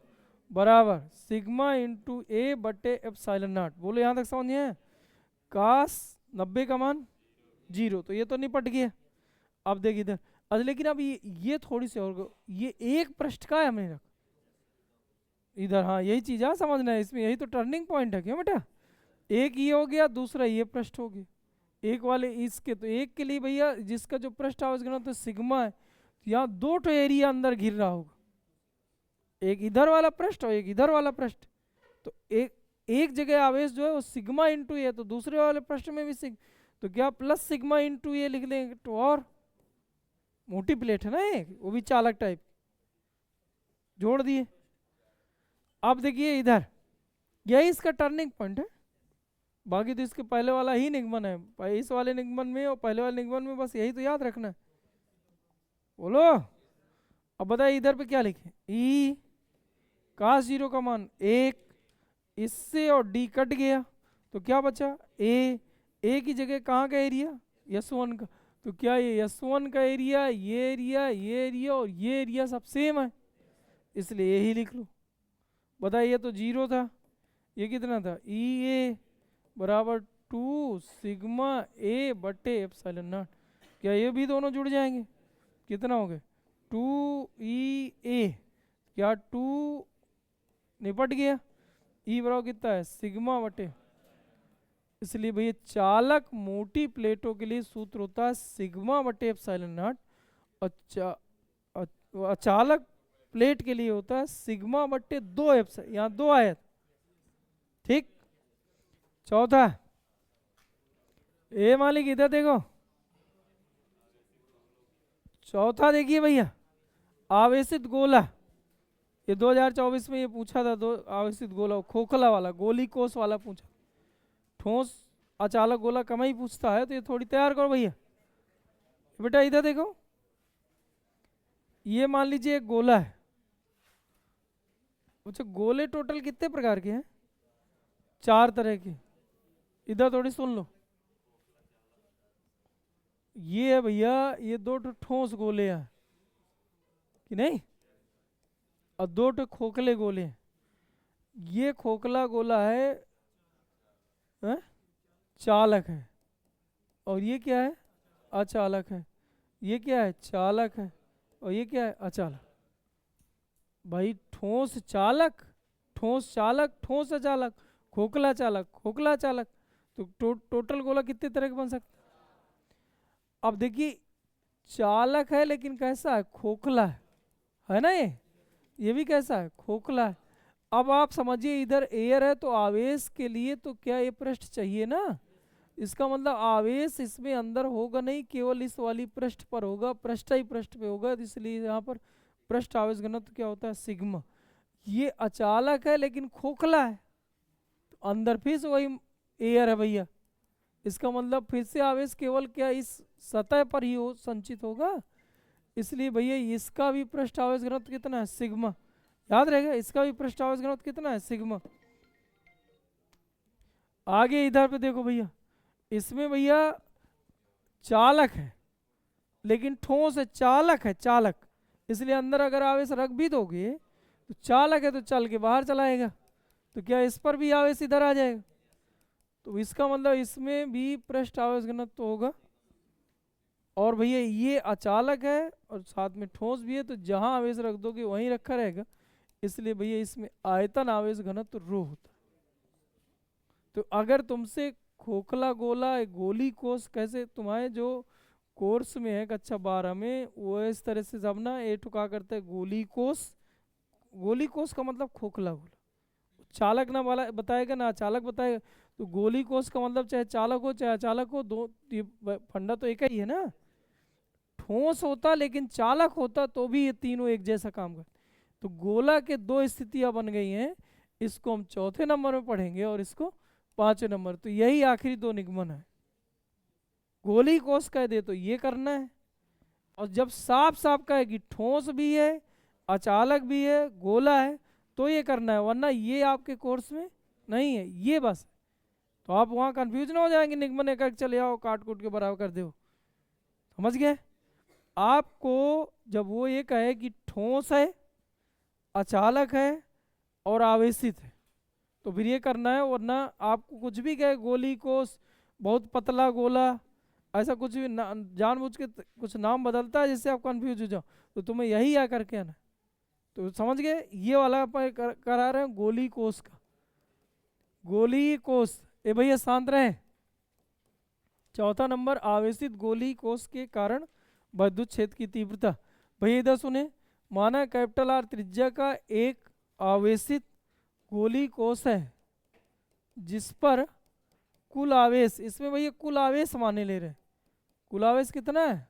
बराबर सिग्मा इंटू ए बटे एप्सिलॉन नॉट। बोलो यहाँ तक समझ है, कास 90 का मान 0, तो ये तो निपट गया। अब देख इधर, अच्छा लेकिन अब ये थोड़ी सी और, ये एक पृष्ठ का है हमने रखा इधर, हाँ यही चीज है समझना है इसमें, यही तो टर्निंग पॉइंट है, क्यों बेटा, एक ये हो गया, दूसरा ये पृष्ठ हो गया, एक वाले इसके, तो एक के लिए भैया जिसका जो पृष्ठ आवेश घनत्व तो सिग्मा है, तो यहाँ 2 ठो एरिया अंदर घिर रहा होगा, एक इधर वाला पृष्ठ और एक इधर वाला पृष्ठ। तो एक जगह आवेश जो है वो सिग्मा इंटू ए, तो दूसरे वाले पृष्ठ में भी तो क्या प्लस सिग्मा इंटू ए लिख लेंगे, तो और मोटी प्लेट है ना एक, वो भी चालक टाइप, जोड़ दिए। अब देखिए इधर, यही इसका टर्निंग पॉइंट है, बाकी तो इसके पहले वाला ही निगमन है, इस वाले निगमन में और पहले वाले निगमन में, बस यही तो याद रखना है। बोलो। अब बताइए इधर पे क्या लिखे, ई कास 0 का मान 1, इससे और डी कट गया, तो क्या बचा ए की जगह कहाँ का एरिया, S1 का, तो क्या ये S1 का एरिया, ये एरिया, ये एरिया और ये एरिया सब सेम है, इसलिए यही लिख लो। बताइए तो 0 था, ये कितना था, ई ए बराबर 2 सिग्मा ए बटे एप्सिलॉन नॉट। क्या ये भी दोनों जुड़ जाएंगे, कितना हो गए 2 ई ए, क्या 2 निपट गया, ई बराबर कितना है सिग्मा बटे, इसलिए भैया चालक मोटी प्लेटों के लिए सूत्र होता है सिग्मा बटे एप्सिलॉन नॉट, अच्छा, अचालक प्लेट के लिए होता है सिग्मा बट्टे 2 यहाँ 2 आयत। ठीक। चौथा, ए मालिक इधर देखो, चौथा देखिए भैया, आवेशित गोला। ये 2024 में ये पूछा था, दो आवेशित गोला, खोखला वाला, गोली कोस वाला पूछा। ठोस अचालक गोला कम ही पूछता है, तो ये थोड़ी तैयार करो भैया। बेटा इधर देखो, ये मान लीजिए एक गोला है। अच्छा, गोले टोटल कितने प्रकार के हैं? 4 तरह के। इधर थोड़ी सुन लो, ये है भैया, ये 2 ठोस गोले हैं कि नहीं, और 2 खोखले गोले हैं। ये खोखला गोला है, चालक है, और ये क्या है? अचालक है। ये क्या है? चालक है, और ये क्या है? अचालक। भाई ठोस चालक, ठोस चालक, ठोस अचालक, खोखला चालक, खोखला चालक, तो टोटल गोला कितने तरह के बन सकते? अब देखिए, चालक है लेकिन कैसा है? खोखला है ना। ये भी कैसा है? खोखला है। अब आप समझिए, इधर एयर है, तो आवेश के लिए तो क्या ये पृष्ठ चाहिए ना। इसका मतलब आवेश इसमें अंदर होगा नहीं, केवल इस वाली पृष्ठ पर होगा, पृष्ठ ही पृष्ठ पे होगा, इसलिए यहाँ पर पृष्ठ आवेश घनत्व क्या होता है? सिग्मा। ये अचालक है लेकिन खोखला है, तो अंदर फिर से वही एयर है भैया। इसका मतलब फिर से आवेश केवल क्या इस सतह पर ही हो संचित होगा, इसलिए भैया इसका भी पृष्ठ आवेश घनत्व कितना है? सिग्मा। याद रहेगा, इसका भी पृष्ठ आवेश घनत्व कितना है? सिग्मा। आगे इधर पे देखो भैया, इसमें भैया चालक है लेकिन ठोस है, चालक है, चालक, इसलिए अंदर अगर आवेश रख भी दोगे तो चालक है तो चल के बाहर चलाएगा, तो क्या इस पर भी आवेश इधर आ जाएगा? तो इसका मतलब इसमें भी पृष्ठ आवेश घनत्व तो होगा। और भैया ये अचालक है और साथ में ठोस भी है, तो जहां आवेश रख दोगे वहीं रखा रहेगा, इसलिए भैया इसमें आयतन आवेश घनत्व रो होता है। तो अगर तुमसे खोखला गोला, गोली कोस, कैसे तुम्हारे जो कोर्स में है कक्षा 12 में, वो इस तरह से जब ना ए टुका करते हैं गोली कोस, गोली कोस का मतलब खोखला गोला, चालक ना वाला बताएगा ना अचालक बताएगा, तो गोली कोस का मतलब चाहे चालक हो चाहे अचालक हो, दो फंडा तो एक ही है ना। ठोस होता लेकिन चालक होता तो भी ये तीनों एक जैसा काम करते। तो गोला के 2 स्थितियां बन गई हैं, इसको हम चौथे नंबर में पढ़ेंगे और इसको 5वें नंबर। तो यही आखिरी 2 निगमन है। गोली कोस कह दे तो ये करना है, और जब साफ साफ कहे कि ठोस भी है, अचालक भी है, गोला है, तो ये करना है, वरना ये आपके कोर्स में नहीं है, ये बस। तो आप वहाँ कंफ्यूज ना हो जाएंगे, निगमन एक चले आओ काट कूट के बराबर कर दो। समझ गए? आपको जब वो ये कहे कि ठोस है, अचालक है और आवेशित है, तो फिर ये करना है, वरना आपको कुछ भी कहे गोली कोस, बहुत पतला गोला, ऐसा कुछ भी जानबूझ के कुछ नाम बदलता है जिससे आप कंफ्यूज हो जाओ, तो तुम्हें यही आ करके आना। तो समझ गए? ये वाला करा रहे हैं गोली कोस का, गोली कोस। ए भैया शांत रहे। चौथा नंबर, आवेशित गोली कोस के कारण विद्युत क्षेत्र की तीव्रता। भैया इधर सुने, माना कैपिटल आर त्रिज्या का एक आवेशित गोली कोस है जिस पर कुल आवेश, इसमें भैया कुल आवेश माने ले रहे, कुल आवेश कितना है?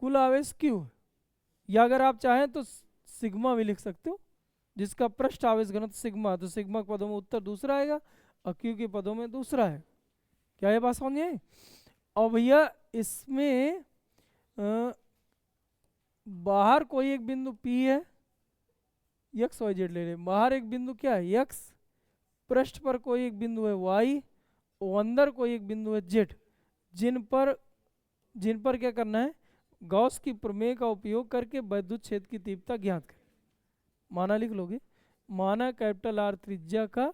कुल आवेश क्यू, या अगर आप चाहें तो सिग्मा भी लिख सकते हो, जिसका पृष्ठ आवेश घनत्व सिग्मा, तो सिग्मा के पदों में उत्तर दूसरा आएगा और क्यू के पदों में दूसरा है। क्या ये बात समझ आई? और भैया इसमें बाहर कोई एक बिंदु P है, एक्स वाई जेड ले ले, बाहर एक बिंदु क्या है? एक्स, पृष्ठ पर कोई एक बिंदु है वाई, और अंदर कोई एक बिंदु है जेड, जिन पर क्या करना है? गॉस की प्रमेय का उपयोग करके विद्युत क्षेत्र की तीव्रता ज्ञात करें। माना लिख लोगे, माना कैपिटल आर त्रिज्या का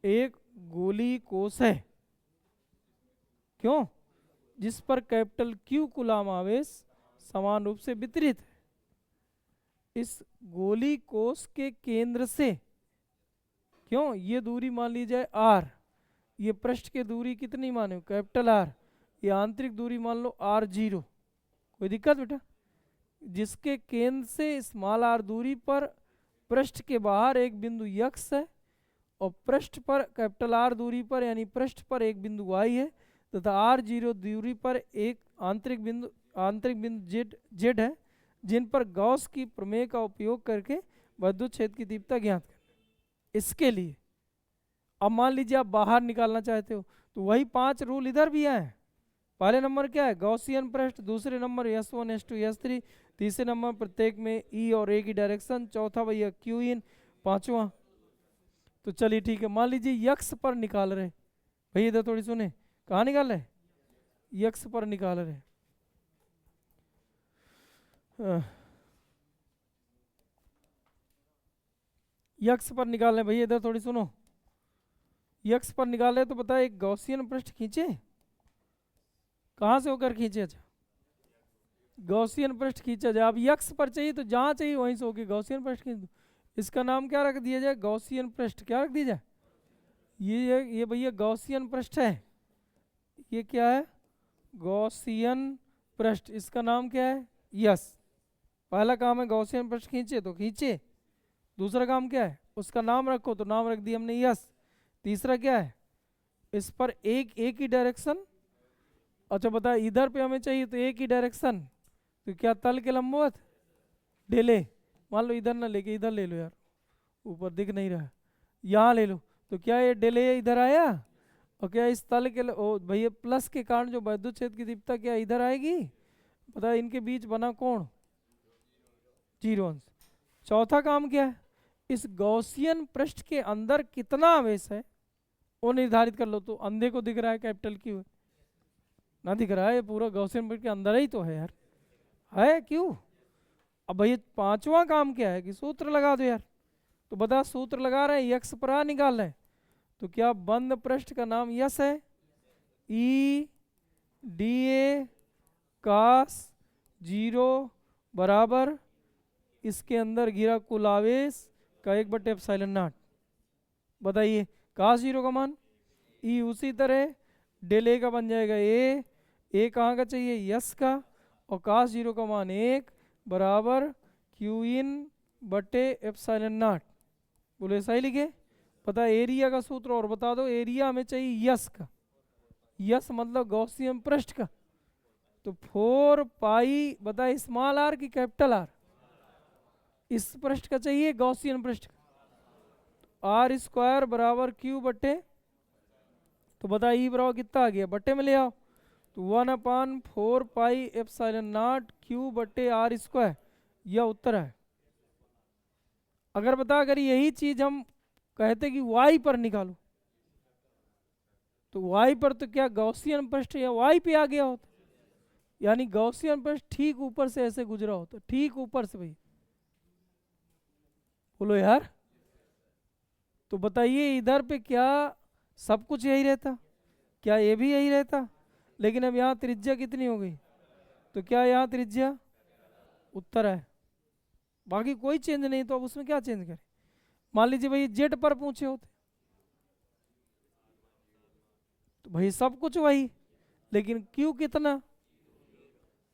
एक गोली कोस है, क्यों? जिस पर कैपिटल क्यू कूलाम आवेश समान रूप से वितरित है। इस गोली कोस के केंद्र से, क्यों, ये दूरी मान ली जाए आर, ये पृष्ठ की दूरी कितनी माने? कैपिटल आर, ये आंतरिक दूरी मान लो R0। कोई दिक्कत बेटा? जिसके केंद्र से स्मॉल आर दूरी पर पृष्ठ के बाहर एक बिंदु यक्स है और पृष्ठ पर कैपिटल आर दूरी पर यानी पृष्ठ पर एक बिंदु वाई है तथा आर जीरो दूरी पर एक आंतरिक बिंदु जेड है, जिन पर गॉस की प्रमेय का उपयोग करके विद्युत क्षेत्र की तीव्रता ज्ञात करें। इसके लिए अब मान लीजिए आप बाहर निकालना चाहते हो तो वही 5 रूल इधर भी हैं। पहले नंबर क्या है, गॉसियन पृष्ठ, दूसरे नंबर S1 S2 S3, तीसरे नंबर प्रत्येक में ई और ए की डायरेक्शन, चौथा भैया क्यू इन, पांचवा। तो चलिए ठीक है, मान लीजिए यक्स पर निकाल रहे भैया, इधर थोड़ी सुने, कहाँ निकाल रहे, यक्स पर निकाल रहे। यक्स पर निकाल रहे भैया, इधर थोड़ी सुनो, यक्स पर निकाल रहे तो बताए एक गॉसियन पृष्ठ खींचे, कहाँ से होकर खींचे, अच्छा गॉसियन पृष्ठ खींचा जाए। अब यक्स पर चाहिए तो जहाँ चाहिए वहीं से होकर गॉसियन पृष्ठ खींच दो। इसका नाम क्या रख दिया जाए, गॉसियन पृष्ठ। क्या रख दिया जाए, ये भैया गॉसियन पृष्ठ है, ये क्या है, गॉसियन पृष्ठ। इसका नाम क्या है, यस। पहला काम है गॉसियन पृष्ठ खींचे तो खींचे, दूसरा काम क्या है, उसका नाम रखो तो नाम रख दिया हमने यस। तीसरा क्या है, इस पर एक ही डायरेक्शन। अच्छा बता, इधर पे हमें चाहिए तो एक ही डायरेक्शन, तो क्या तल के लंबवत डेले, मान लो इधर ना लेके इधर ले लो यार, ऊपर दिख नहीं रहा, यहाँ ले लो, तो क्या ये डेले इधर आया, और क्या इस तल के भैया प्लस के कारण जो विद्युत क्षेत्र की तीव्रता क्या इधर आएगी, पता है इनके बीच बना कोण 0 अंश। चौथा काम क्या है, इस गॉसियन पृष्ठ के अंदर कितना आवेश है वो निर्धारित कर लो। तो अंधे को दिख रहा है कैपिटल क्यू, ना दिख रहा है, ये पूरा गॉसियन पृष्ठ के अंदर ही तो है यार, है क्यों। अब भैया पांचवा काम क्या है कि सूत्र लगा दो यार, तो बता सूत्र लगा रहे हैं, यक्स पर आ निकाल रहे हैं, तो क्या बंद पृष्ठ का नाम यस है, ई डी ए कास 0 बराबर इसके अंदर घिरा कुल आवेश का 1/ε0। बताइए कास 0 का मान ई, उसी तरह डेल ए का बन जाएगा ए कहाँ का चाहिए, यस का, और कास 0 का मान 1 बराबर क्यू इन बटे ε0। बोले ऐसा ही लिखे। पता एरिया का सूत्र और बता दो, एरिया हमें चाहिए यस का, यस मतलब गॉसियन पृष्ठ का, तो 4 पाई बता स्मॉल आर की कैपिटल आर, इस पृष्ठ का चाहिए गॉसियन पृष्ठ का, आर स्क्वायर बराबर क्यू बटे, तो बता ई बराबर कितना आ गया, बटे में ले आओ, तो 1/4 पाई ε0 क्यू बटे आर स्क्वायर, यह उत्तर है। अगर बता अगर यही चीज हम कहते कि y पर निकालो, तो y पर तो क्या गॉसियन पृष्ठ या y पे आ गया होता, यानी गॉसियन पृष्ठ ठीक ऊपर से ऐसे गुजरा होता, ठीक ऊपर से भाई, बोलो यार। तो बताइए इधर पे क्या सब कुछ यही रहता, क्या ये भी यही रहता, लेकिन अब यहाँ त्रिज्या कितनी हो गई, तो क्या यहाँ त्रिज्या उत्तर है, बाकी कोई चेंज नहीं, तो अब उसमें क्या चेंज करें। मान लीजिए भाई जेड पर पूछे होते तो भाई सब कुछ वही, लेकिन क्यू कितना,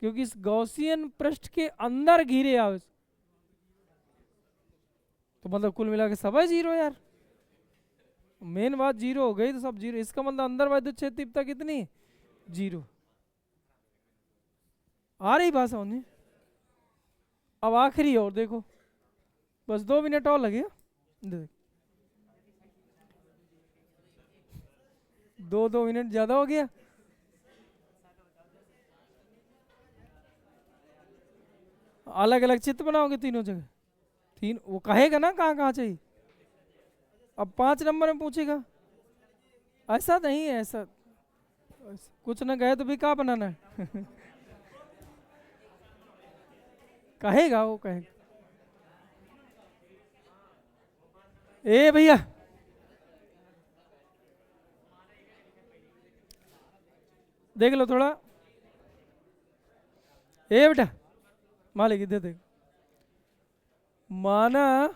क्योंकि इस गॉसियन पृष्ठ के अंदर घिरे आवेश, तो मतलब कुल मिला के सब है 0 यार, मेन बात 0 हो गई तो सब 0, इसका मतलब अंदर विद्युत क्षेत्र तीव्रता कितनी 0। आ रही बात समझ। अब आखिरी और देखो, बस 2 मिनट और लगे, 2 मिनट ज्यादा हो गया। अलग अलग चित्र बनाओगे तीनों जगह, तीन वो कहेगा ना कहाँ कहाँ चाहिए, अब 5 नंबर में पूछेगा, ऐसा नहीं है, ऐसा कुछ ना कहे तो भी कहाँ बनाना है कहेगा वो कहेगा। ए भैया देख लो थोड़ा, ए बेटा मालिक इधर देख, माना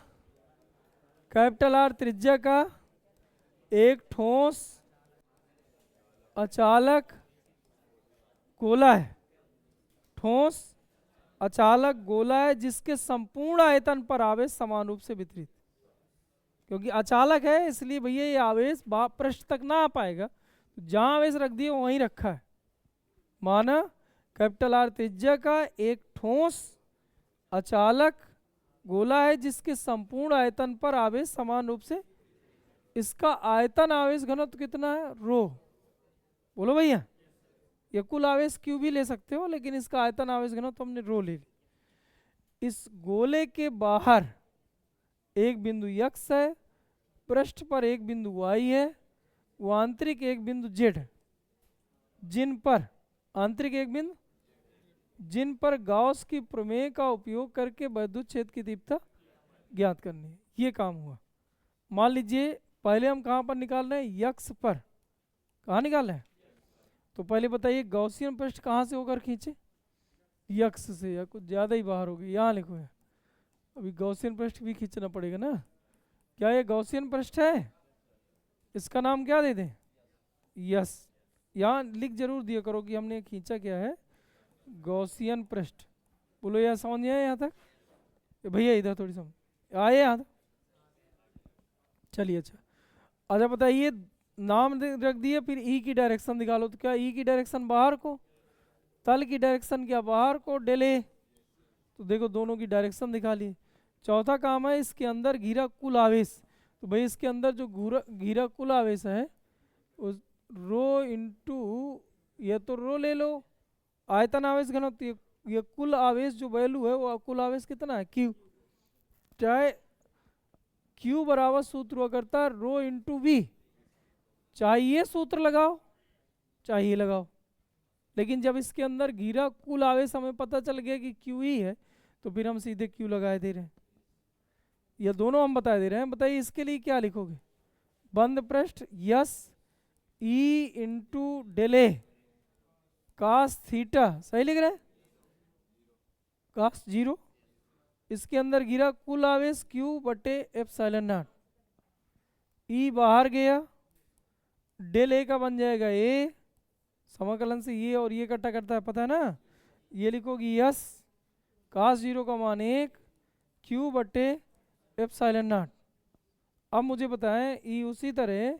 कैपिटल आर त्रिज्या का एक ठोस अचालक गोला है, ठोस अचालक गोला है जिसके संपूर्ण आयतन पर आवेश समान रूप से वितरित, क्योंकि अचालक है इसलिए भैया ये आवेश पृष्ठ तक ना आ पाएगा, तो जहां आवेश रख दिए वहीं रखा है। माना कैपिटल आर त्रिज्या का एक ठोस अचालक गोला है जिसके संपूर्ण आयतन पर आवेश समान रूप से, इसका आयतन आवेश घनत्व कितना है, रो। बोलो भैया, ये कुल आवेश क्यू भी ले सकते हो, लेकिन इसका आयतन आवेश घनत्व हमने रो ले ली। इस गोले के बाहर एक बिंदु x है, पृष्ठ पर एक बिंदु y है, वो आंतरिक एक बिंदु z है, जिन पर आंतरिक एक बिंदु जिन पर गॉस की प्रमेय का उपयोग करके विद्युत क्षेत्र की तीव्रता ज्ञात करनी है। ये काम हुआ। मान लीजिए पहले हम कहाँ पर निकाल रहे हैं, यक्स पर। कहाँ निकाल रहे हैं, तो पहले बताइए गॉसियन पृष्ठ कहाँ से होकर खींचे, यक्स से, या कुछ ज़्यादा ही बाहर हो गई, यहाँ लिखो है। अभी गॉसियन पृष्ठ भी खींचना पड़ेगा ना। क्या ये गॉसियन पृष्ठ है, इसका नाम क्या दे दें, यस। यहाँ लिख जरूर दिया करो कि हमने खींचा क्या है, गॉसियन पृष्ठ। बोलो यार समझ नहीं आया यहाँ तक, भैया इधर थोड़ी समझ आए यहाँ तक, चलिए अच्छा बताइए नाम रख दिए, फिर ई की डायरेक्शन निकालो। तो क्या ई की डायरेक्शन बाहर को, तल की डायरेक्शन क्या बाहर को, डेले। तो देखो दोनों की डायरेक्शन दिखा ली। चौथा काम है इसके अंदर घिरा कुल आवेश। तो भाई इसके अंदर जो घिरा कुल आवेश है उस रो इंटू, ये तो रो ले लो, आयतन आवेश घनत्व, ये कुल आवेश जो वैल्यू है वो कुल आवेश कितना है, क्यू। चाहे क्यू बराबर सूत्र हुआ करता है रो इंटू वी, चाहे ये सूत्र लगाओ चाहे ये लगाओ, लेकिन जब इसके अंदर घिरा कुल आवेश हमें पता चल गया कि क्यू ही है, तो फिर हम सीधे क्यू लगाए दे रहे हैं, ये दोनों हम बता दे रहे हैं। बताइए इसके लिए क्या लिखोगे, बंद पृष्ठ S E into del cos theta, सही लिख रहे हैं, कास जीरो, इसके अंदर गिरा कुल आवेश क्यू बटे एप्सिलॉन नॉट, ई बाहर गया, डेल ए का बन जाएगा ए, समाकलन से ये और ये कट्टा करता है पता है ना, ये लिखोगी यस कास जीरो का मान 1 क्यू बटे एप्सिलॉन नॉट। अब मुझे बताएं ई उसी तरह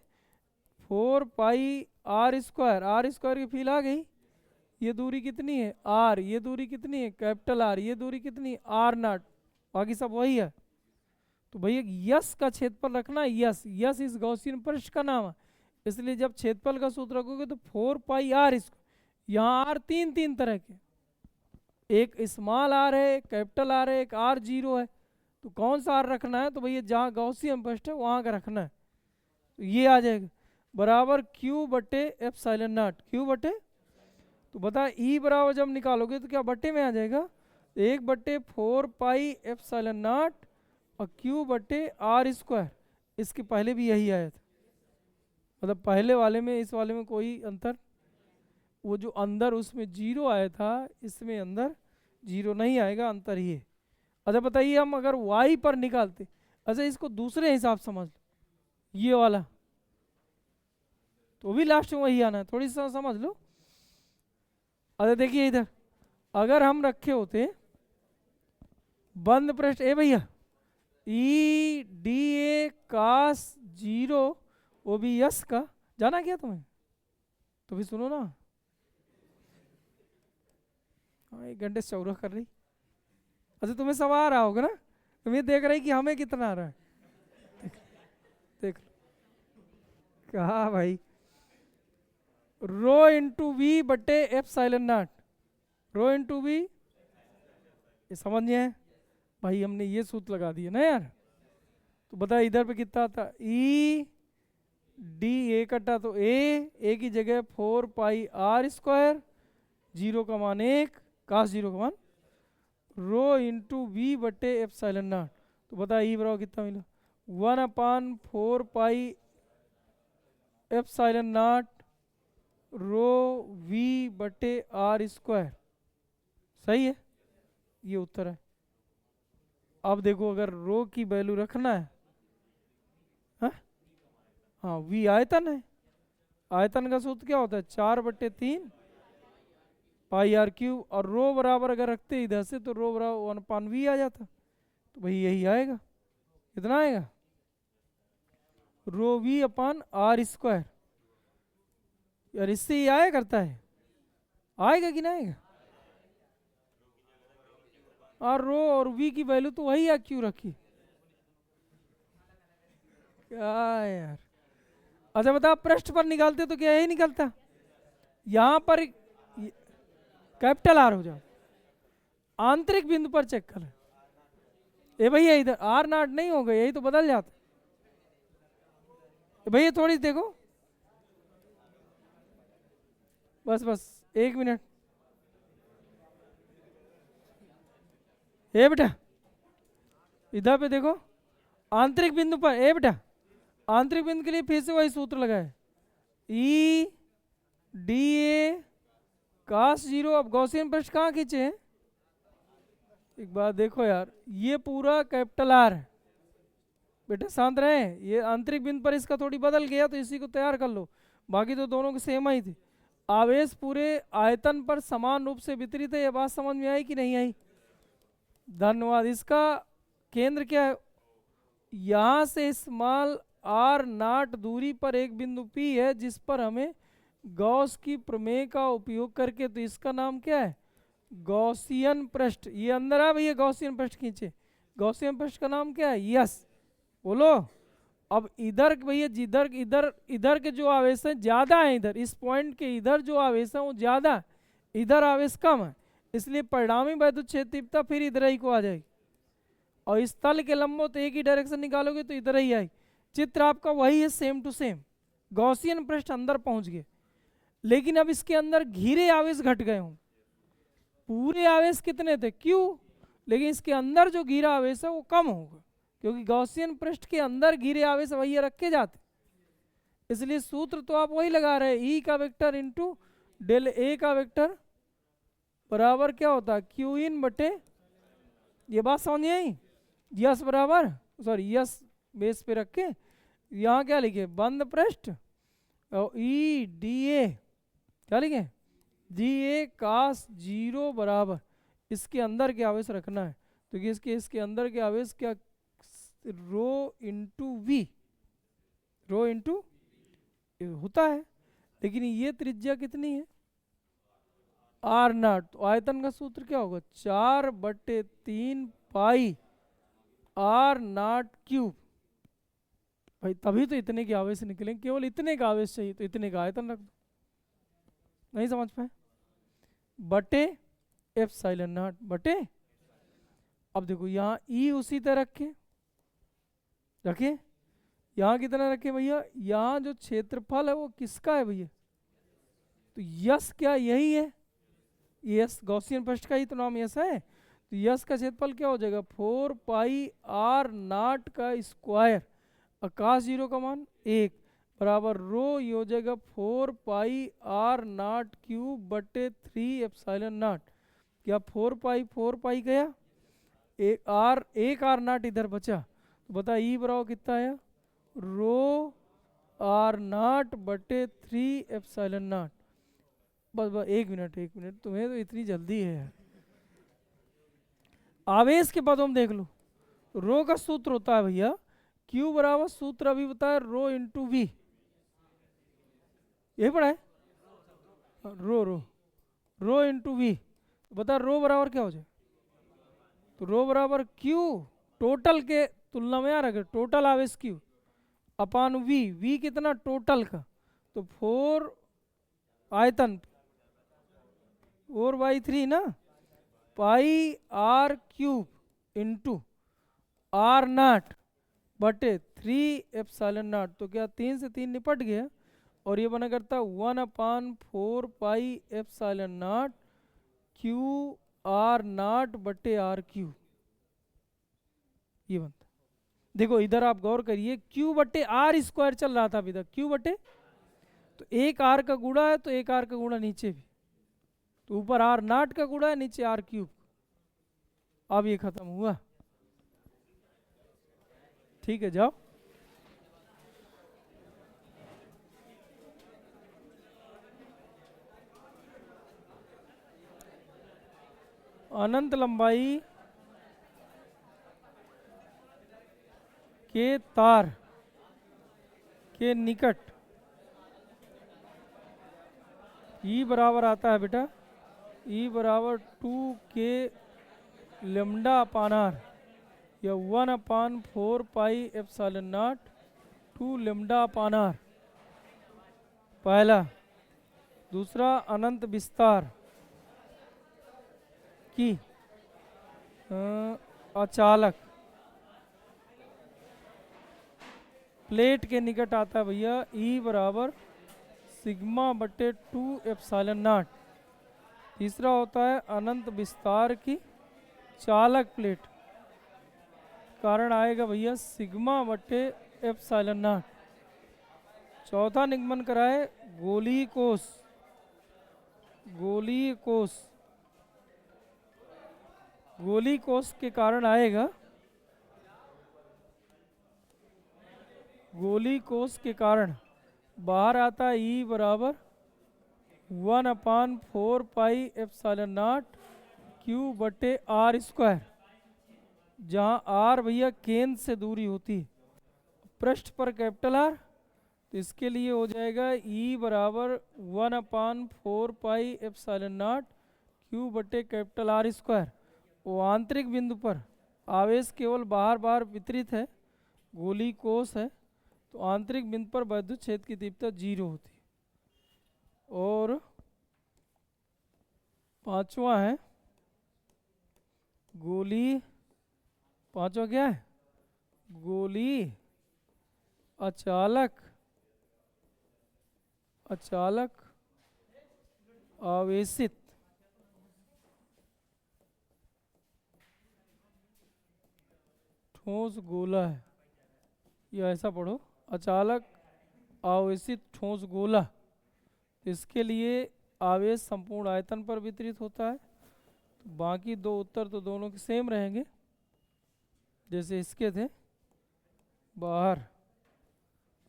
4 पाई आर स्क्वायर की फील आ गई, ये दूरी कितनी है आर, ये दूरी कितनी है कैपिटल आर, ये दूरी कितनी है आर नॉट, बाकी सब वही है। तो भैया यस का क्षेत्रफल रखना है, यस इस गॉसियन पृष्ठ का नाम है, इसलिए जब क्षेत्रफल का सूत्र रखोगे तो 4 पाई आर, इसको यहाँ आर तीन तरह के, एक स्मॉल आर है, कैपिटल आर है, एक आर जीरो है, तो कौन सा आर रखना है, तो भैया जहाँ गॉसियन पृष्ठ है वहाँ का रखना है। तो ये आ जाएगा बराबर क्यू बटे एप्सिलॉन नॉट, क्यू बटे, तो बता ई बराबर जब निकालोगे तो क्या बट्टे में आ जाएगा, 1/4 पाई एप्सिलॉन नॉट और क्यू बटे आर स्क्वायर। इसके पहले भी यही आया था, मतलब पहले वाले में इस वाले में कोई अंतर, वो जो अंदर उसमें जीरो आया था इसमें अंदर जीरो नहीं आएगा, अंतर ही है। अच्छा बताइए हम अगर y पर निकालते, अच्छा इसको दूसरे हिसाब समझ लो, ये वाला तो भी लास्ट में वही आना है, थोड़ी सा समझ लो। अच्छा देखिए इधर अगर हम रखे होते बंद पृष्ठ ए भैया E D A cos zero, वो भी यस का, जाना क्या तुम्हें, तो भी सुनो ना, हाँ 1 घंटे से चौरा कर रही। अच्छा तुम्हें सब आ रहा होगा ना, तुम ये देख रही कि हमें कितना आ रहा है, देख लो कहा भाई, रो इंटू वी बटे epsilon naught, rho into V, ये समझ नहीं है भाई, हमने ये सूत्र लगा दिया ना यार। तो बता इधर पे कितना था, ई डी ए कटा तो ए की जगह 4 पाई आर स्क्वायर, जीरो का मान 1 काश जीरो का मान रो इंटू वी बटे एप्सिलॉन नॉट। तो बता ई बराबर कितना मिला, 1/4 pi epsilon naught rho V बटे आर स्क्वायर, सही है, ये उत्तर है। अब देखो अगर रो की वैल्यू रखना है, हाँ वी आयतन है, आयतन का सूत्र क्या होता है 4/3 पाई आर क्यूब, और रो बराबर अगर रखते इधर से तो रो बराबर 1/v आ जाता, तो भाई यही आएगा, कितना आएगा, रो वी अपॉन आर स्क्वायर। यार इससे ये आया करता है, आएगा कि ना आएगा, और रो और वी की वैल्यू तो वही है, क्यों रखी, क्या यार। अच्छा बता, पृष्ठ पर निकालते तो क्या यही निकलता, यहां पर कैपिटल आर हो जाए, आंतरिक बिंदु पर चेक कर, ए भैया इधर आर नॉट नहीं होगा, यही तो बदल जाता, भैया थोड़ी देखो, बस बस 1 मिनट, ए बेटा इधर पे देखो, आंतरिक बिंदु पर, ए बेटा आंतरिक बिंदु के लिए फिर से वही सूत्र लगाए, ई डी ए कास 0। अब गॉसियन पृष्ठ कहाँ खींचे हैं, एक बात देखो यार, ये पूरा कैपिटल आर है बेटा, शांत रहे, ये आंतरिक बिंदु पर इसका थोड़ी बदल गया तो इसी को तैयार कर लो, बाकी तो दोनों के सेम ही थे। आवेश पूरे आयतन पर समान रूप से वितरित है, ये बात समझ में आई कि नहीं आई, धन्यवाद। इसका केंद्र क्या है, यहां से स्मॉल आर नॉट दूरी पर एक बिंदु P है जिस पर हमें गॉस की प्रमेय का उपयोग करके, तो इसका नाम क्या है, गॉसियन पृष्ठ। ये अंदर आ भैया, गॉसियन पृष्ठ खींचे, गॉसियन पृष्ठ का नाम क्या है, यस बोलो। अब इधर भैया जिधर इधर इधर के जो आवेश हैं ज्यादा है, इधर इस पॉइंट के इधर जो आवेश है वो ज्यादा, इधर आवेश कम है, इसलिए परिणामी वैद्युत क्षेत्र तीव्रता फिर इधर ही को आ जाएगी, और इस तल के लंबवत तो एक ही डायरेक्शन निकालोगे तो इधर ही आएगी। चित्र आपका वही है, सेम टू सेम, गॉसियन पृष्ठ अंदर पहुंच गए, लेकिन अब इसके अंदर घिरे आवेश घट गए हों, पूरे आवेश कितने थे क्यों, लेकिन इसके अंदर जो घिरा आवेश है वो कम होगा, क्योंकि गॉसियन पृष्ठ के अंदर घिरे आवेश वही रखे जाते, इसलिए सूत्र तो आप वही लगा रहे, ई का वेक्टर इंटू डेल ए का वेक्टर बराबर क्या होता है, क्यू इन बटे, ये बात समझ आई, यस बराबर, सॉरी यस बेस पे रख के यहाँ क्या लिखे, बंद पृष्ठ और ई डी ए क्या लिखे, डी ए कास 0 बराबर, इसके अंदर के आवेश रखना है, तो इसके अंदर के आवेश क्या, रो इंटू वी, रो इंटू होता है, लेकिन ये त्रिज्या कितनी है, आर नॉट, तो आयतन का सूत्र क्या होगा, 4/3 पाई आर नॉट क्यूब, भाई तभी तो इतने के आवेश निकलेंगे, केवल इतने का आवेश चाहिए तो इतने का आयतन रख दो, नहीं समझ पाए, बटे एप्सिलॉन नॉट बटे, अब देखो यहाँ ई उसी तरह रखे, यहाँ कितना रखे भैया, यहाँ जो क्षेत्रफल है वो किसका है भैया, तो यस क्या यही है, यस गॉसियन पृष्ठ का ही तो नाम यस है, तो यस का क्षेत्रफल क्या हो जाएगा, 4 पाई आर नॉट का स्क्वायर, आकाश 0 का मान 1 बराबर रो, ये हो जाएगा 4 पाई आर नॉट क्यूब बटे 3 एप्सिलॉन नॉट, क्या 4 पाई गया, एक आर नॉट इधर बचा, तो बता ई बराबर कितना आया, रो आर नॉट बटे 3 एप्सिलॉन नॉट, बस 1 मिनट तुम्हें तो इतनी जल्दी है यार। आवेश के पदों में देख लो, रो का सूत्र होता है भैया, क्यू बराबर सूत्र अभी बताया रो इंटू वी, यही पढ़ा है, रो इंटू वी, बता रो बराबर क्या हो जाए, तो रो बराबर क्यू टोटल के तुलना में आ रहा है, टोटल आवेश क्यू अपान वी कितना टोटल का, तो 4 आयतन 4/3 ना, pi R cube into R naught बटे 3 एप्सिलॉन नॉट, तो क्या 3 से 3 निपट गया, और ये बना करता 1/4 pi epsilon not Q R naught बटे आर क्यू, ये बनता। देखो इधर आप गौर करिए, क्यू बटे आर स्क्वायर चल रहा था अभी तक, क्यू बटे, तो एक आर का गुणा है तो एक आर का गुणा नीचे भी, तो ऊपर आर नॉट का गुणा है नीचे आर क्यूब, अब ये खत्म हुआ, ठीक है जाओ। अनंत लंबाई के तार के निकट E बराबर आता है बेटा E बराबर 2k लेमडा अपान आर या 1/4 pi epsilon naught 2 lambda upon R, पहला। दूसरा, अनंत विस्तार की अचालक प्लेट के निकट आता है भैया E बराबर सिग्मा बटे 2 एप्सिलॉन नॉट। तीसरा होता है अनंत विस्तार की चालक प्लेट, कारण आएगा भैया सिग्मा बटे एप्सिलॉन नॉट। चौथा निगमन कराए गोलीय कोष, गोलीय कोष, गोलीय कोष के कारण आएगा, गोलीय कोष के कारण बाहर आता है E बराबर 1/4 पाई एप्सिलॉन नॉट क्यू बटे आर स्क्वायर, जहाँ आर भैया केंद्र से दूरी होती है, पृष्ठ पर कैपिटल आर, तो इसके लिए हो जाएगा E बराबर 1/4 पाई एप्सिलॉन नॉट क्यू बटे कैपिटल आर स्क्वायर। वो आंतरिक बिंदु पर आवेश केवल बाहर बाहर वितरित है, गोलीय कोष है, तो आंतरिक बिंदु पर वैद्युत क्षेत्र की तीव्रता 0 होती है। और पांचवा है गोलीय, पांचवा क्या है? गोलीय अचालक, अचालक आवेशित ठोस गोला है, या ऐसा पढ़ो अचालक आवेशित ठोस गोला। इसके लिए आवेश संपूर्ण आयतन पर वितरित होता है। तो बाकी दो उत्तर तो दोनों के सेम रहेंगे जैसे इसके थे। बाहर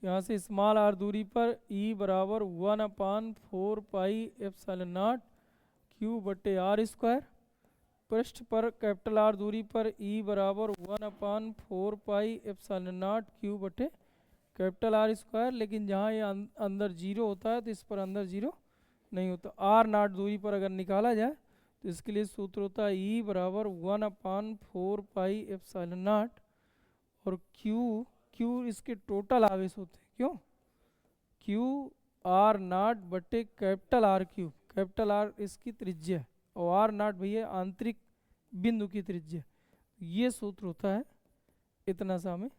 यहाँ से स्मॉल आर दूरी पर E बराबर 1/4 पाई एप्सिलॉन नॉट क्यू बटे आर स्क्वायर, पृष्ठ पर कैपिटल आर दूरी पर E बराबर 1/4 पाई एप्सिलॉन नॉट क्यू बटे कैपिटल आर स्क्वायर, लेकिन जहाँ ये अंदर 0 होता है तो इस पर अंदर 0 नहीं होता। आर नॉट दूरी पर अगर निकाला जाए तो इसके लिए सूत्र होता है E बराबर 1/4 पाई एप्सिलॉन नॉट, और क्यू इसके टोटल आवेश होते हैं, क्यों? क्यू आर नॉट बटे capital R cube, capital R इसकी त्रिज्या है और आर नॉट भैया आंतरिक बिंदु की त्रिज्या। ये सूत्र होता है। इतना सा हमें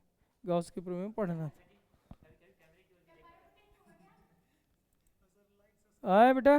गॉस के प्रमेय में पढ़ना था। आए बेटा।